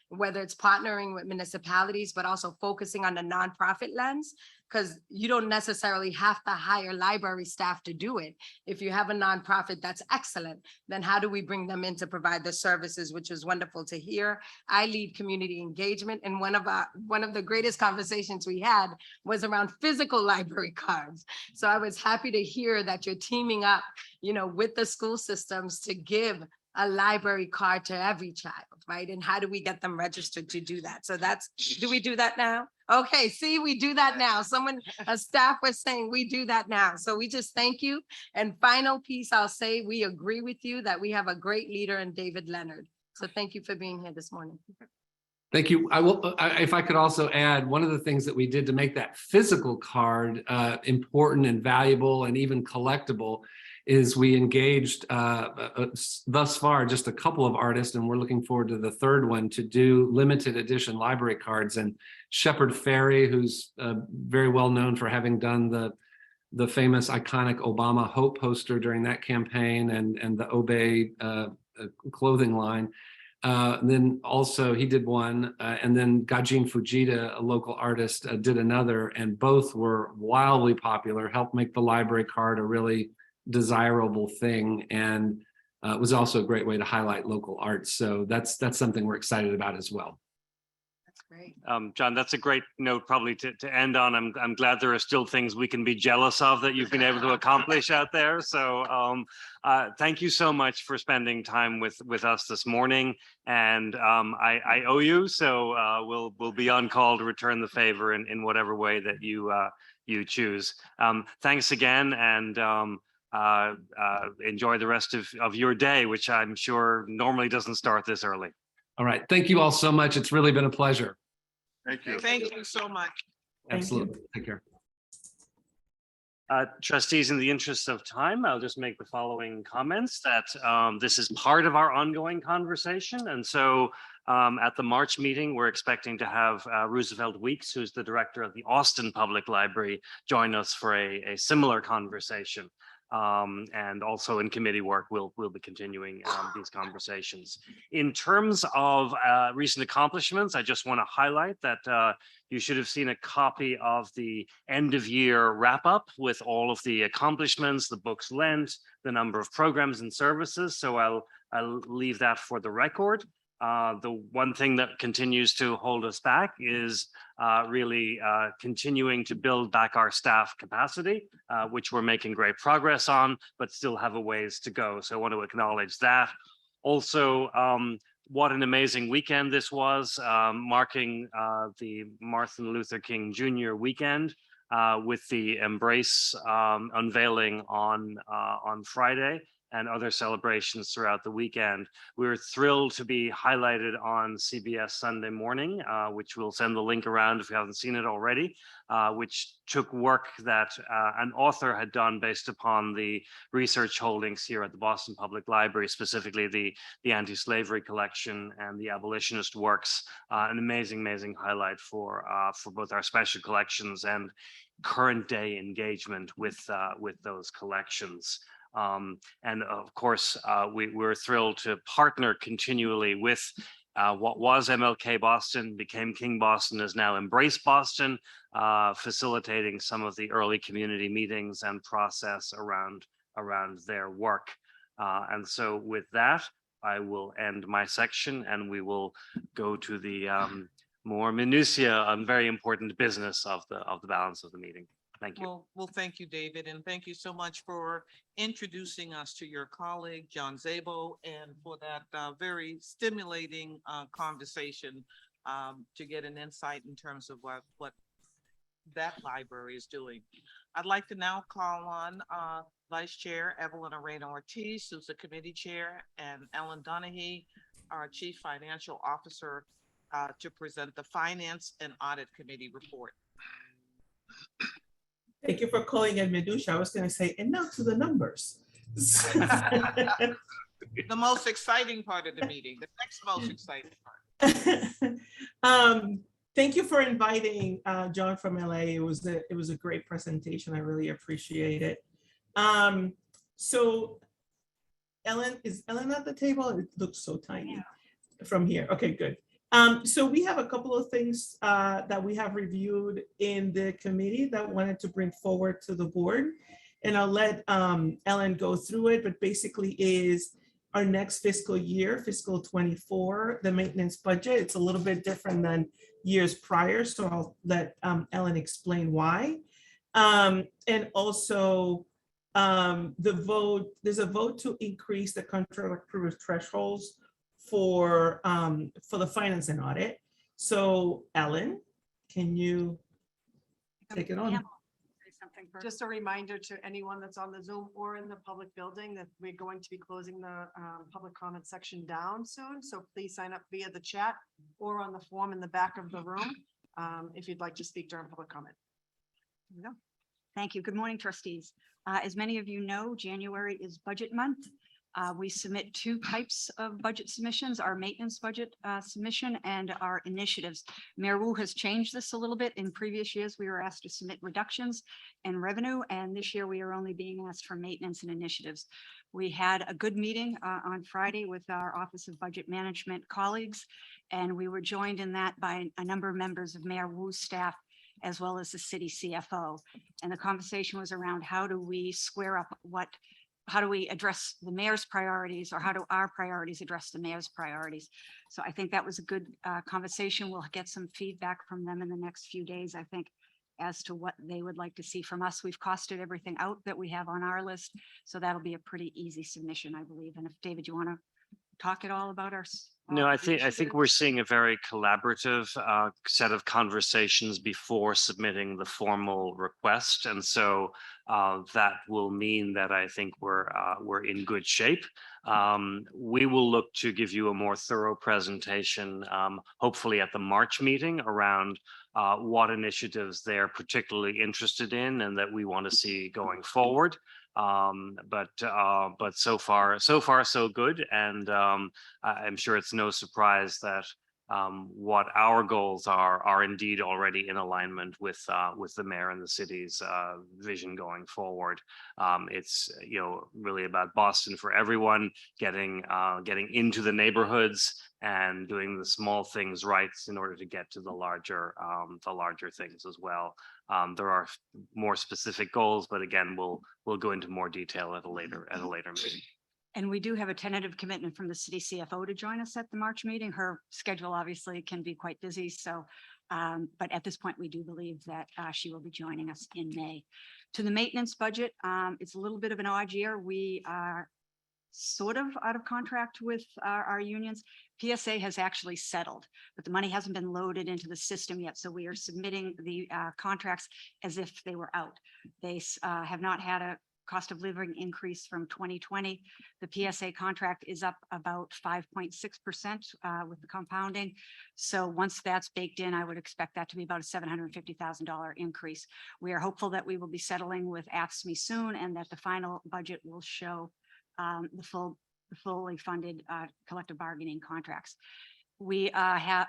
whether it's partnering with municipalities, but also focusing on the nonprofit lens, because you don't necessarily have to hire library staff to do it. If you have a nonprofit, that's excellent. Then how do we bring them in to provide the services, which was wonderful to hear. I lead community engagement, and one of the greatest conversations we had was around physical library cards. So I was happy to hear that you're teaming up, with the school systems to give a library card to every child, right? And how do we get them registered to do that? So that's, do we do that now? Okay, see, we do that now. Someone, a staff was saying we do that now. So we just thank you. And final piece, I'll say, we agree with you that we have a great leader in David Leonard. So thank you for being here this morning. Thank you. If I could also add, one of the things that we did to make that physical card important and valuable and even collectible is we engaged thus far just a couple of artists, and we're looking forward to the third one to do limited edition library cards. And Shepard Fairey, who's very well known for having done the famous iconic Obama Hope poster during that campaign and the Obey clothing line. Then also he did one, and then Gajin Fujita, a local artist, did another, and both were wildly popular, helped make the library card a really desirable thing, and it was also a great way to highlight local arts. So that's something we're excited about as well. That's great. John, that's a great note probably to end on. I'm glad there are still things we can be jealous of that you've been able to accomplish out there. So thank you so much for spending time with us this morning. And I owe you, so we'll be on call to return the favor in whatever way that you choose. Thanks again, and enjoy the rest of your day, which I'm sure normally doesn't start this early. All right. Thank you all so much. It's really been a pleasure. Thank you. Thank you so much. Absolutely. Take care. Trustees, in the interest of time, I'll just make the following comments that this is part of our ongoing conversation. And so at the March meeting, we're expecting to have Roosevelt Weeks, who's the director of the Austin Public Library, join us for a similar conversation. And also in committee work, we'll be continuing these conversations. In terms of recent accomplishments, I just want to highlight that you should have seen a copy of the end of year wrap up with all of the accomplishments, the books lent, the number of programs and services. So I'll leave that for the record. The one thing that continues to hold us back is really continuing to build back our staff capacity, which we're making great progress on, but still have a ways to go. So I want to acknowledge that. Also, what an amazing weekend this was, marking the Martin Luther King Jr. weekend with the Embrace unveiling on Friday, and other celebrations throughout the weekend. We were thrilled to be highlighted on CBS Sunday Morning, which we'll send the link around if you haven't seen it already, which took work that an author had done based upon the research holdings here at the Boston Public Library, specifically the anti-slavery collection and the abolitionist works. An amazing highlight for both our special collections and current day engagement with those collections. And of course, we're thrilled to partner continually with what was MLK Boston, became King Boston, is now Embrace Boston, facilitating some of the early community meetings and process around their work. And so with that, I will end my section and we will go to the more minutiae and very important business of the balance of the meeting. Thank you. Well, thank you, David, and thank you so much for introducing us to your colleague, John Szabo, and for that very stimulating conversation to get an insight in terms of what that library is doing. I'd like to now call on Vice Chair Evelyn Arena Ortiz, who's the committee chair, and Ellen Donahue, our Chief Financial Officer, to present the Finance and Audit Committee report. Thank you for calling in minutia. I was going to say, and now to the numbers. The most exciting part of the meeting, the next most exciting part. Thank you for inviting John from LA. It was a great presentation. I really appreciate it. So Ellen, is Ellen at the table? It looks so tiny from here. Okay, good. So we have a couple of things that we have reviewed in the committee that wanted to bring forward to the board. And I'll let Ellen go through it, but basically is our next fiscal year, fiscal 24, the maintenance budget. It's a little bit different than years prior, so I'll let Ellen explain why. And also there's a vote to increase the contract approval thresholds for the finance and audit. So Ellen, can you take it on? Just a reminder to anyone that's on the Zoom or in the public building that we're going to be closing the public comment section down soon. So please sign up via the chat or on the form in the back of the room if you'd like to speak during public comment. There we go. Thank you. Good morning, trustees. As many of you know, January is budget month. We submit two types of budget submissions, our maintenance budget submission and our initiatives. Mayor Wu has changed this a little bit. In previous years, we were asked to submit reductions in revenue, and this year we are only being asked for maintenance and initiatives. We had a good meeting on Friday with our Office of Budget Management colleagues, and we were joined in that by a number of members of Mayor Wu's staff, as well as the city CFO. And the conversation was around how do we square up how do we address the mayor's priorities, or how do our priorities address the mayor's priorities? So I think that was a good conversation. We'll get some feedback from them in the next few days, I think, as to what they would like to see from us. We've costed everything out that we have on our list, so that'll be a pretty easy submission, I believe. And if David, you want to talk at all about our No, I think we're initiatives? seeing a very collaborative set of conversations before submitting the formal request, and so that will mean that I think we're in good shape. We will look to give you a more thorough presentation, hopefully at the March meeting, around what initiatives they're particularly interested in and that we want to see going forward. But so far so good, and I'm sure it's no surprise that what our goals are indeed already in alignment with the mayor and the city's vision going forward. It's really about Boston for everyone, getting into the neighborhoods and doing the small things right in order to get to the larger things as well. There are more specific goals, but again, we'll go into more detail at a later meeting. And we do have a tentative commitment from the city CFO to join us at the March meeting. Her schedule obviously can be quite busy, so, but at this point, we do believe that she will be joining us in May. To the maintenance budget, it's a little bit of an odd year. We are sort of out of contract with our unions. PSA has actually settled, but the money hasn't been loaded into the system yet. So we are submitting the contracts as if they were out. They have not had a cost of living increase from 2020. The PSA contract is up about 5.6% with the compounding. So once that's baked in, I would expect that to be about a $750,000 increase. We are hopeful that we will be settling with AFSCME soon, and that the final budget will show the fully funded collective bargaining contracts. We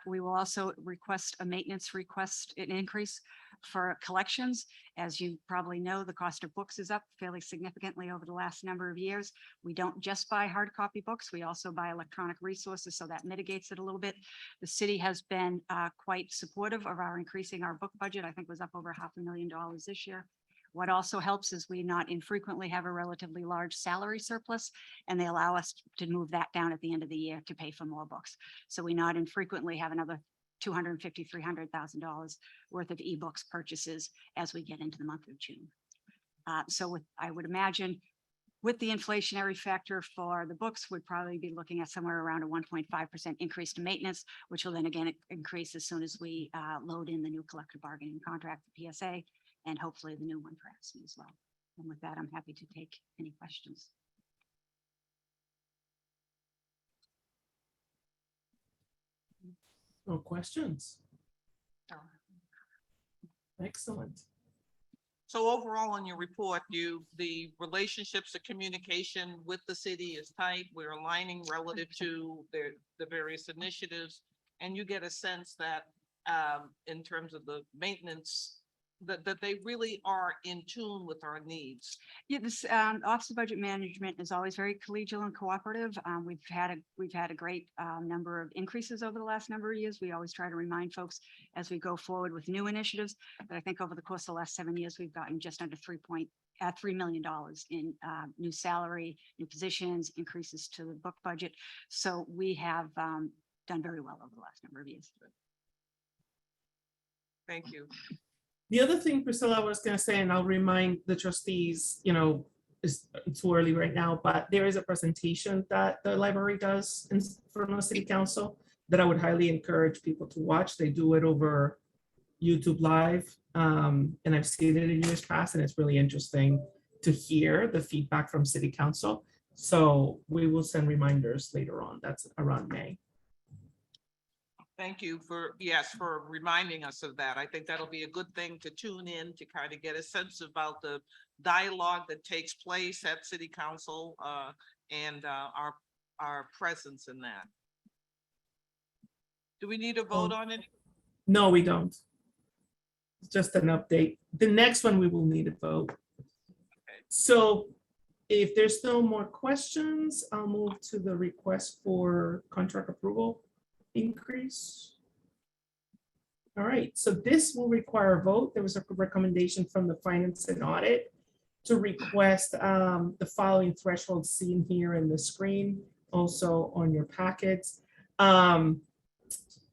will also request an increase for collections. As you probably know, the cost of books is up fairly significantly over the last number of years. We don't just buy hard copy books, we also buy electronic resources, so that mitigates it a little bit. The city has been quite supportive of our increasing our book budget. I think it was up over $500,000 this year. What also helps is we not infrequently have a relatively large salary surplus, and they allow us to move that down at the end of the year to pay for more books. So we not infrequently have another $250,000, $300,000 worth of ebooks purchases as we get into the month of June. I would imagine with the inflationary factor for the books, we'd probably be looking at somewhere around a 1.5% increase to maintenance, which will then again increase as soon as we load in the new collective bargaining contract, the PSA, and hopefully the new one for AFSCME as well. And with that, I'm happy to take any questions. No questions? Excellent. So overall in your report, the relationships, the communication with the city is tight. We're aligning relative to the various initiatives. And you get a sense that in terms of the maintenance, that they really are in tune with our needs. Yeah, this Office of Budget Management is always very collegial and cooperative. We've had a great number of increases over the last number of years. We always try to remind folks as we go forward with new initiatives. But I think over the course of the last 7 years, we've gotten just under $3 million in new salary, new positions, increases to the book budget. So we have done very well over the last number of years. Thank you. The other thing, Priscilla, I was going to say, and I'll remind the trustees, it's too early right now, but there is a presentation that the library does in front of city council that I would highly encourage people to watch. They do it over YouTube Live. And I've seen it in years past, and it's really interesting to hear the feedback from city council. So we will send reminders later on. That's around May. Thank you for, yes, for reminding us of that. I think that'll be a good thing to tune in to kind of get a sense about the dialogue that takes place at city council and our presence in that. Do we need a vote on it? No, we don't. It's just an update. The next one, we will need a vote. So if there's no more questions, I'll move to the request for contract approval increase. All right, so this will require a vote. There was a recommendation from the Finance and Audit to request the following thresholds seen here in the screen, also on your packets.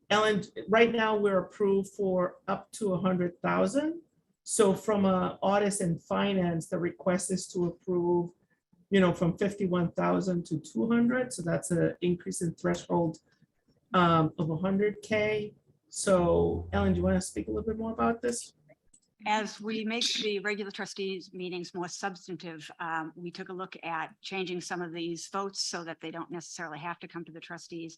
Ellen, right now we're approved for up to 100,000. So from audit and finance, the request is to approve, from 51,000 to 200. So that's an increase in threshold of 100K. So Ellen, do you want to speak a little bit more about this? As we make the regular trustees meetings more substantive, we took a look at changing some of these votes so that they don't necessarily have to come to the trustees.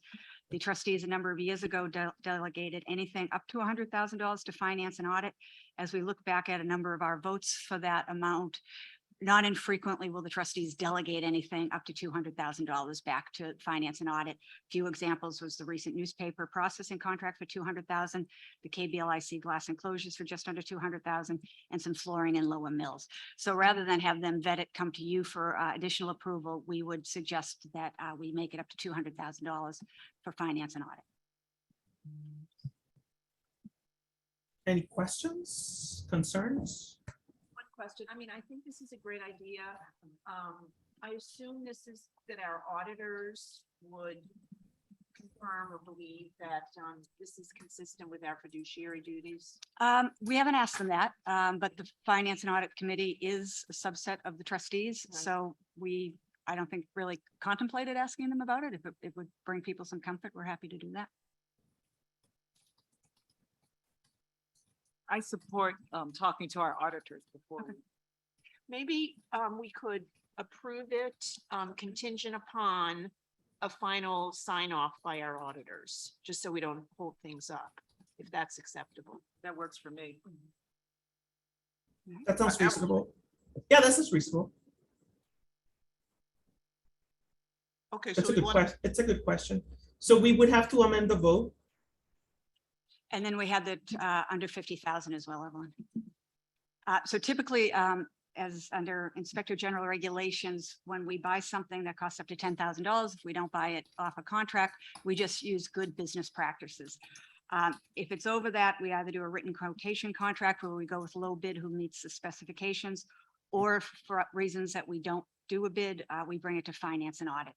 The trustees a number of years ago delegated anything up to $100,000 to finance and audit. As we look back at a number of our votes for that amount, not infrequently will the trustees delegate anything up to $200,000 back to finance and audit. Few examples was the recent newspaper processing contract for $200,000, the KBLIC glass enclosures for just under $200,000, and some flooring in Lower Mills. So rather than have them vet it, come to you for additional approval, we would suggest that we make it up to $200,000 for finance and audit. Any questions, concerns? Question. I mean, I think this is a great idea. I assume this is that our auditors would confirm or believe that this is consistent with our fiduciary duties. We haven't asked them that, but the Finance and Audit Committee is a subset of the trustees. Right. So I don't think really contemplated asking them about it. If it would bring people some comfort, we're happy to do that. I support talking to our auditors before. Okay. Maybe we could approve it contingent upon a final sign off by our auditors, just so we don't hold things up, if that's acceptable. That works for me. That sounds reasonable. Yeah, this is reasonable. Okay, That's so a we good want, question. It's a good question. So we would have to amend the vote. And then we had that under 50,000 as well, Evelyn. So typically, as under Inspector General regulations, when we buy something that costs up to $10,000, if we don't buy it off a contract, we just use good business practices. If it's over that, we either do a written quotation contract where we go with low bid who meets the specifications, or for reasons that we don't do a bid, we bring it to finance and audit.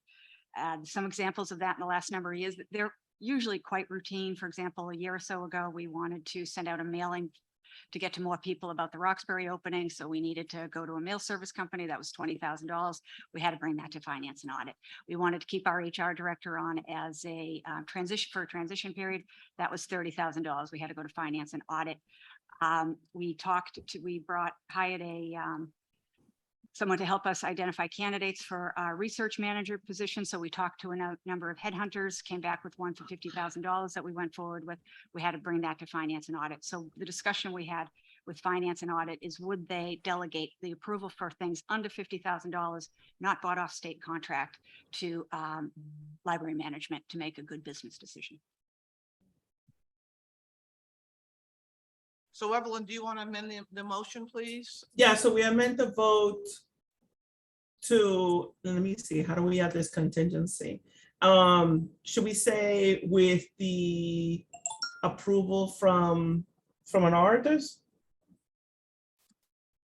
Some examples of that in the last number of years, they're usually quite routine. For example, a year or so ago, we wanted to send out a mailing to get to more people about the Roxbury opening. So we needed to go to a mail service company. That was $20,000. We had to bring that to finance and audit. We wanted to keep our HR director on as a transition period. That was $30,000. We had to go to finance and audit. We hired someone to help us identify candidates for our research manager position. So we talked to a number of headhunters, came back with one for $50,000 that we went forward with. We had to bring that to finance and audit. So the discussion we had with finance and audit is, would they delegate the approval for things under $50,000, not bought off state contract, to library management to make a good business decision? so Evelyn, do you want to amend the motion, please? Yeah, so we amend the vote to, let me see, how do we add this contingency? Should we say with the approval from an auditors?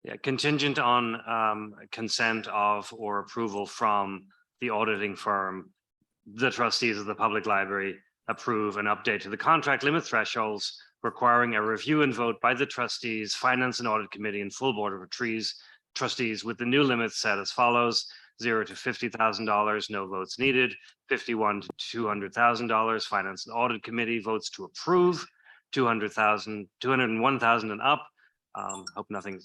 Yeah, contingent on consent of or approval from the auditing firm, the trustees of the public library approve an update to the contract limit thresholds, requiring a review and vote by the trustees, finance and audit committee, and full board of trustees Trustees with the new limits set as follows: $0 to $50,000, no votes needed. $51,000 to $200,000. Finance and Audit Committee votes to approve. 200,000, 201,000 and up. Hope nothing.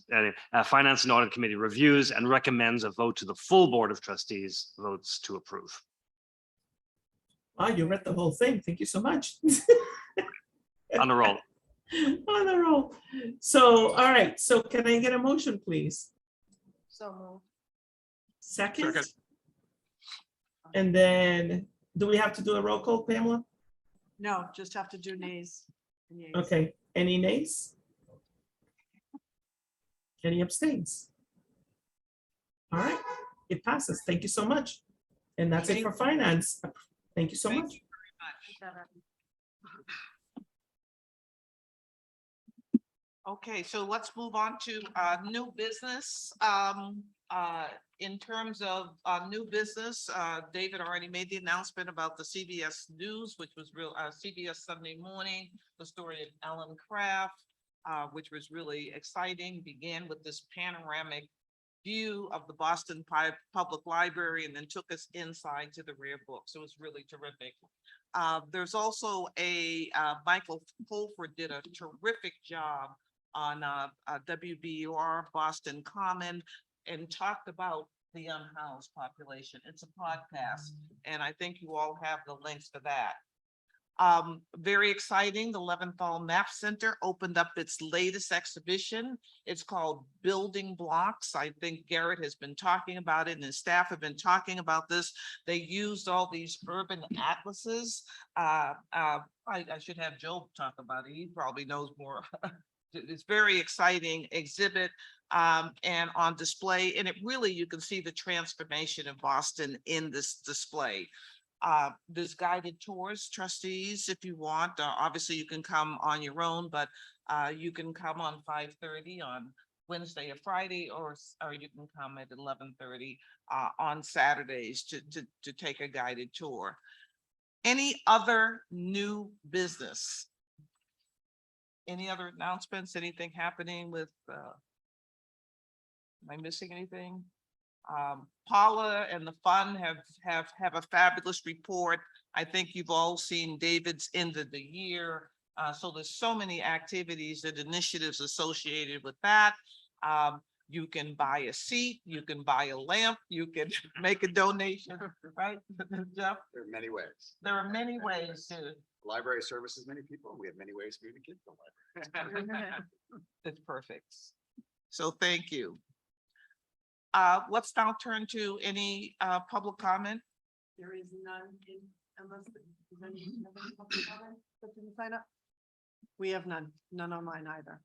Finance and Audit Committee reviews and recommends a vote to the full Board of Trustees, votes to approve. Wow, you read the whole thing. Thank you so much. On a roll. On a roll. So, all right, so can I get a motion, please? So moved. Second? Second. And then, do we have to do a roll call, Pamela? No, just have to do nays. and yays. Okay, any nays? Any abstains? All right, it passes. Thank you so much. And that's it for finance. Thank you so much. Okay, so let's move on to new business. In terms of new business, David already made the announcement about the CBS News, which was real, CBS Sunday Morning, the story of Ellen Craft, which was really exciting, began with this panoramic view of the Boston Public Library and then took us inside to the rare books. It was really terrific. There's also Michael Fulford did a terrific job on WBUR Boston Common and talked about the unhoused population. It's a podcast, and I think you all have the links for that. Very exciting, the Leventhal Map Center opened up its latest exhibition. It's called Building Blocks. I think Garrett has been talking about it and his staff have been talking about this. They used all these urban atlases. I should have Joe talk about it. He probably knows more. It's very exciting exhibit and on display. And it really, you can see the transformation of Boston in this display. There's guided tours, trustees, if you want. Obviously, you can come on your own, but you can come on 5:30 on Wednesday or Friday, or you can come at 11:30 on Saturdays to take a guided tour. Any other new business? Any other announcements? Anything happening with, am I missing anything? Paula and the fund have a fabulous report. I think you've all seen David's end of the year. So there's so many activities and initiatives associated with that. You can buy a seat, you can buy a lamp, you can make a donation, right? Jeff? There are many ways. There are many ways to. Library services many people. We have many ways for you to get to the library. That's perfect. So thank you. Let's now turn to any public comment. There is none unless. Didn't sign up. We have none online either.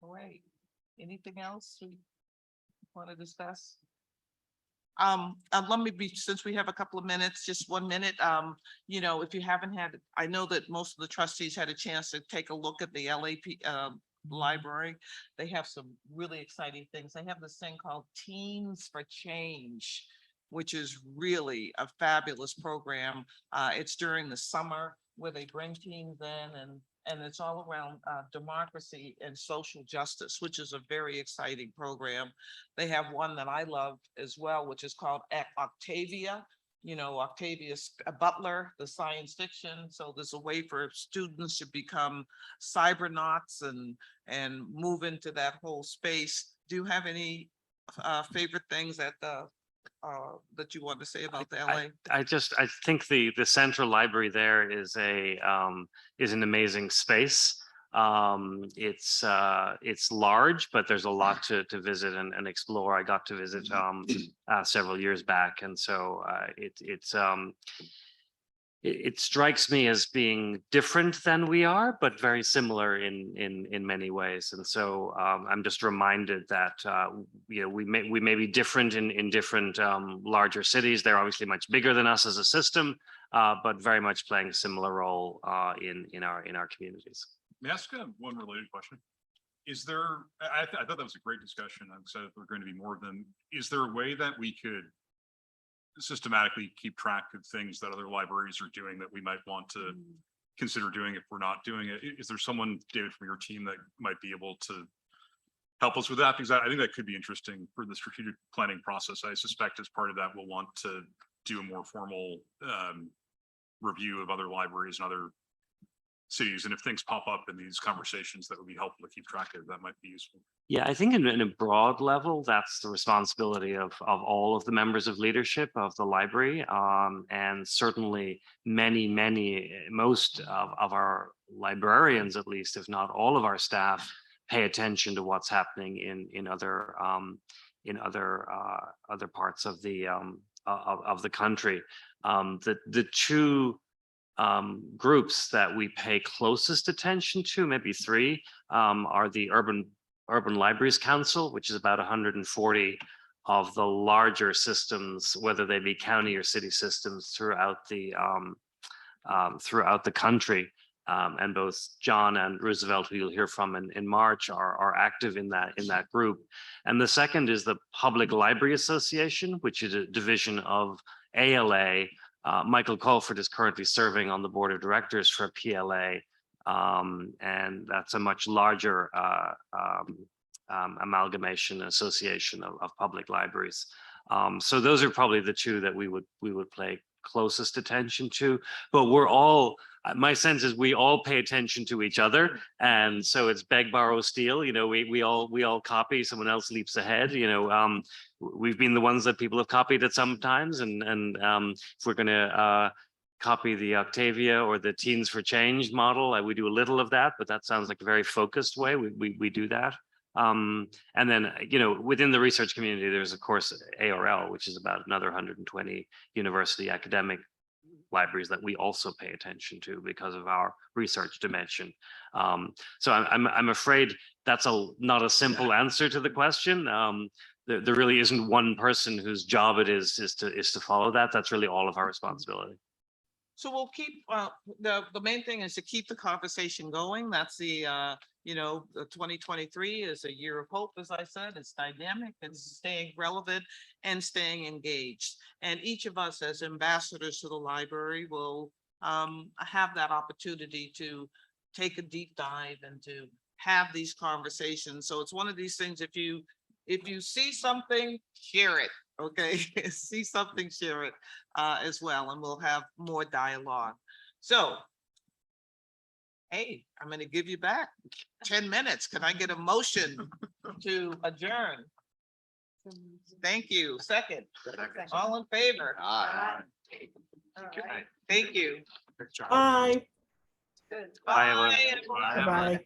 All right. Anything else we want to discuss? Let me be, since we have a couple of minutes, just 1 minute. You know, if you haven't had, I know that most of the trustees had a chance to take a look at the LAP library. They have some really exciting things. They have this thing called Teens for Change, which is really a fabulous program. It's during the summer where they bring teens in and it's all around democracy and social justice, which is a very exciting program. They have one that I love as well, which is called Octavia. You know, Octavius Butler, the science fiction. So there's a way for students to become cybernauts and move into that whole space. Do you have any favorite things that you want to say about the LA? I think the central library there is an amazing space. It's large, but there's a lot to visit and explore. I got to visit several years back, and so it strikes me as being different than we are, but very similar in many ways. And so I'm just reminded that you know, we may be different in different larger cities. They're obviously much bigger than us as a system, but very much playing a similar role in our communities. May I ask one related question? Is there, I thought that was a great discussion. I'm excited we're going to be more of them. Is there a way that we could systematically keep track of things that other libraries are doing that we might want to consider doing if we're not doing it? Is there someone, David, from your team that might be able to help us with that? Because I think that could be interesting for the strategic planning process. I suspect as part of that, we'll want to do a more formal review of other libraries and other cities. And if things pop up in these conversations that would be helpful to keep track of, that might be useful. Yeah, I think in a broad level, that's the responsibility of all of the members of leadership of the library. And certainly most of our librarians, at least, if not all of our staff, pay attention to what's happening in other parts of the country. The two groups that we pay closest attention to, maybe three, are the Urban Libraries Council, which is about 140 of the larger systems, whether they be county or city systems throughout the country. And both John and Roosevelt, who you'll hear from in March, are active in that group. And the second is the Public Library Association, which is a division of ALA. Michael Colford is currently serving on the board of directors for PLA. And that's a much larger amalgamation association of public libraries. So those are probably the two that we would pay closest attention to, but we're all, my sense is we all pay attention to each other. And so it's beg, borrow, steal, you know, we all copy, someone else leaps ahead, you know. We've been the ones that people have copied at sometimes, and if we're gonna copy the Octavia or the Teens for Change model, we do a little of that, but that sounds like a very focused way we do that. And then, you know, within the research community, there's of course ARL, which is about another 120 university academic libraries that we also pay attention to because of our research dimension. So I'm afraid that's not a simple answer to the question. There really isn't one person whose job it is to follow that. That's really all of our responsibility. So we'll keep, the main thing is to keep the conversation going. That's the, you know, the 2023 is a year of hope, as I said. It's dynamic, it's staying relevant and staying engaged. And each of us as ambassadors to the library will have that opportunity to take a deep dive and to have these conversations. So it's one of these things, if you see something, share it. Okay, see something, share it as well, and we'll have more dialogue. So, hey, I'm going to give you back 10 minutes. Can I get a motion to adjourn? Thank you. Second. All in favor? Aye. Thank you. Bye. Bye. Bye. Bye.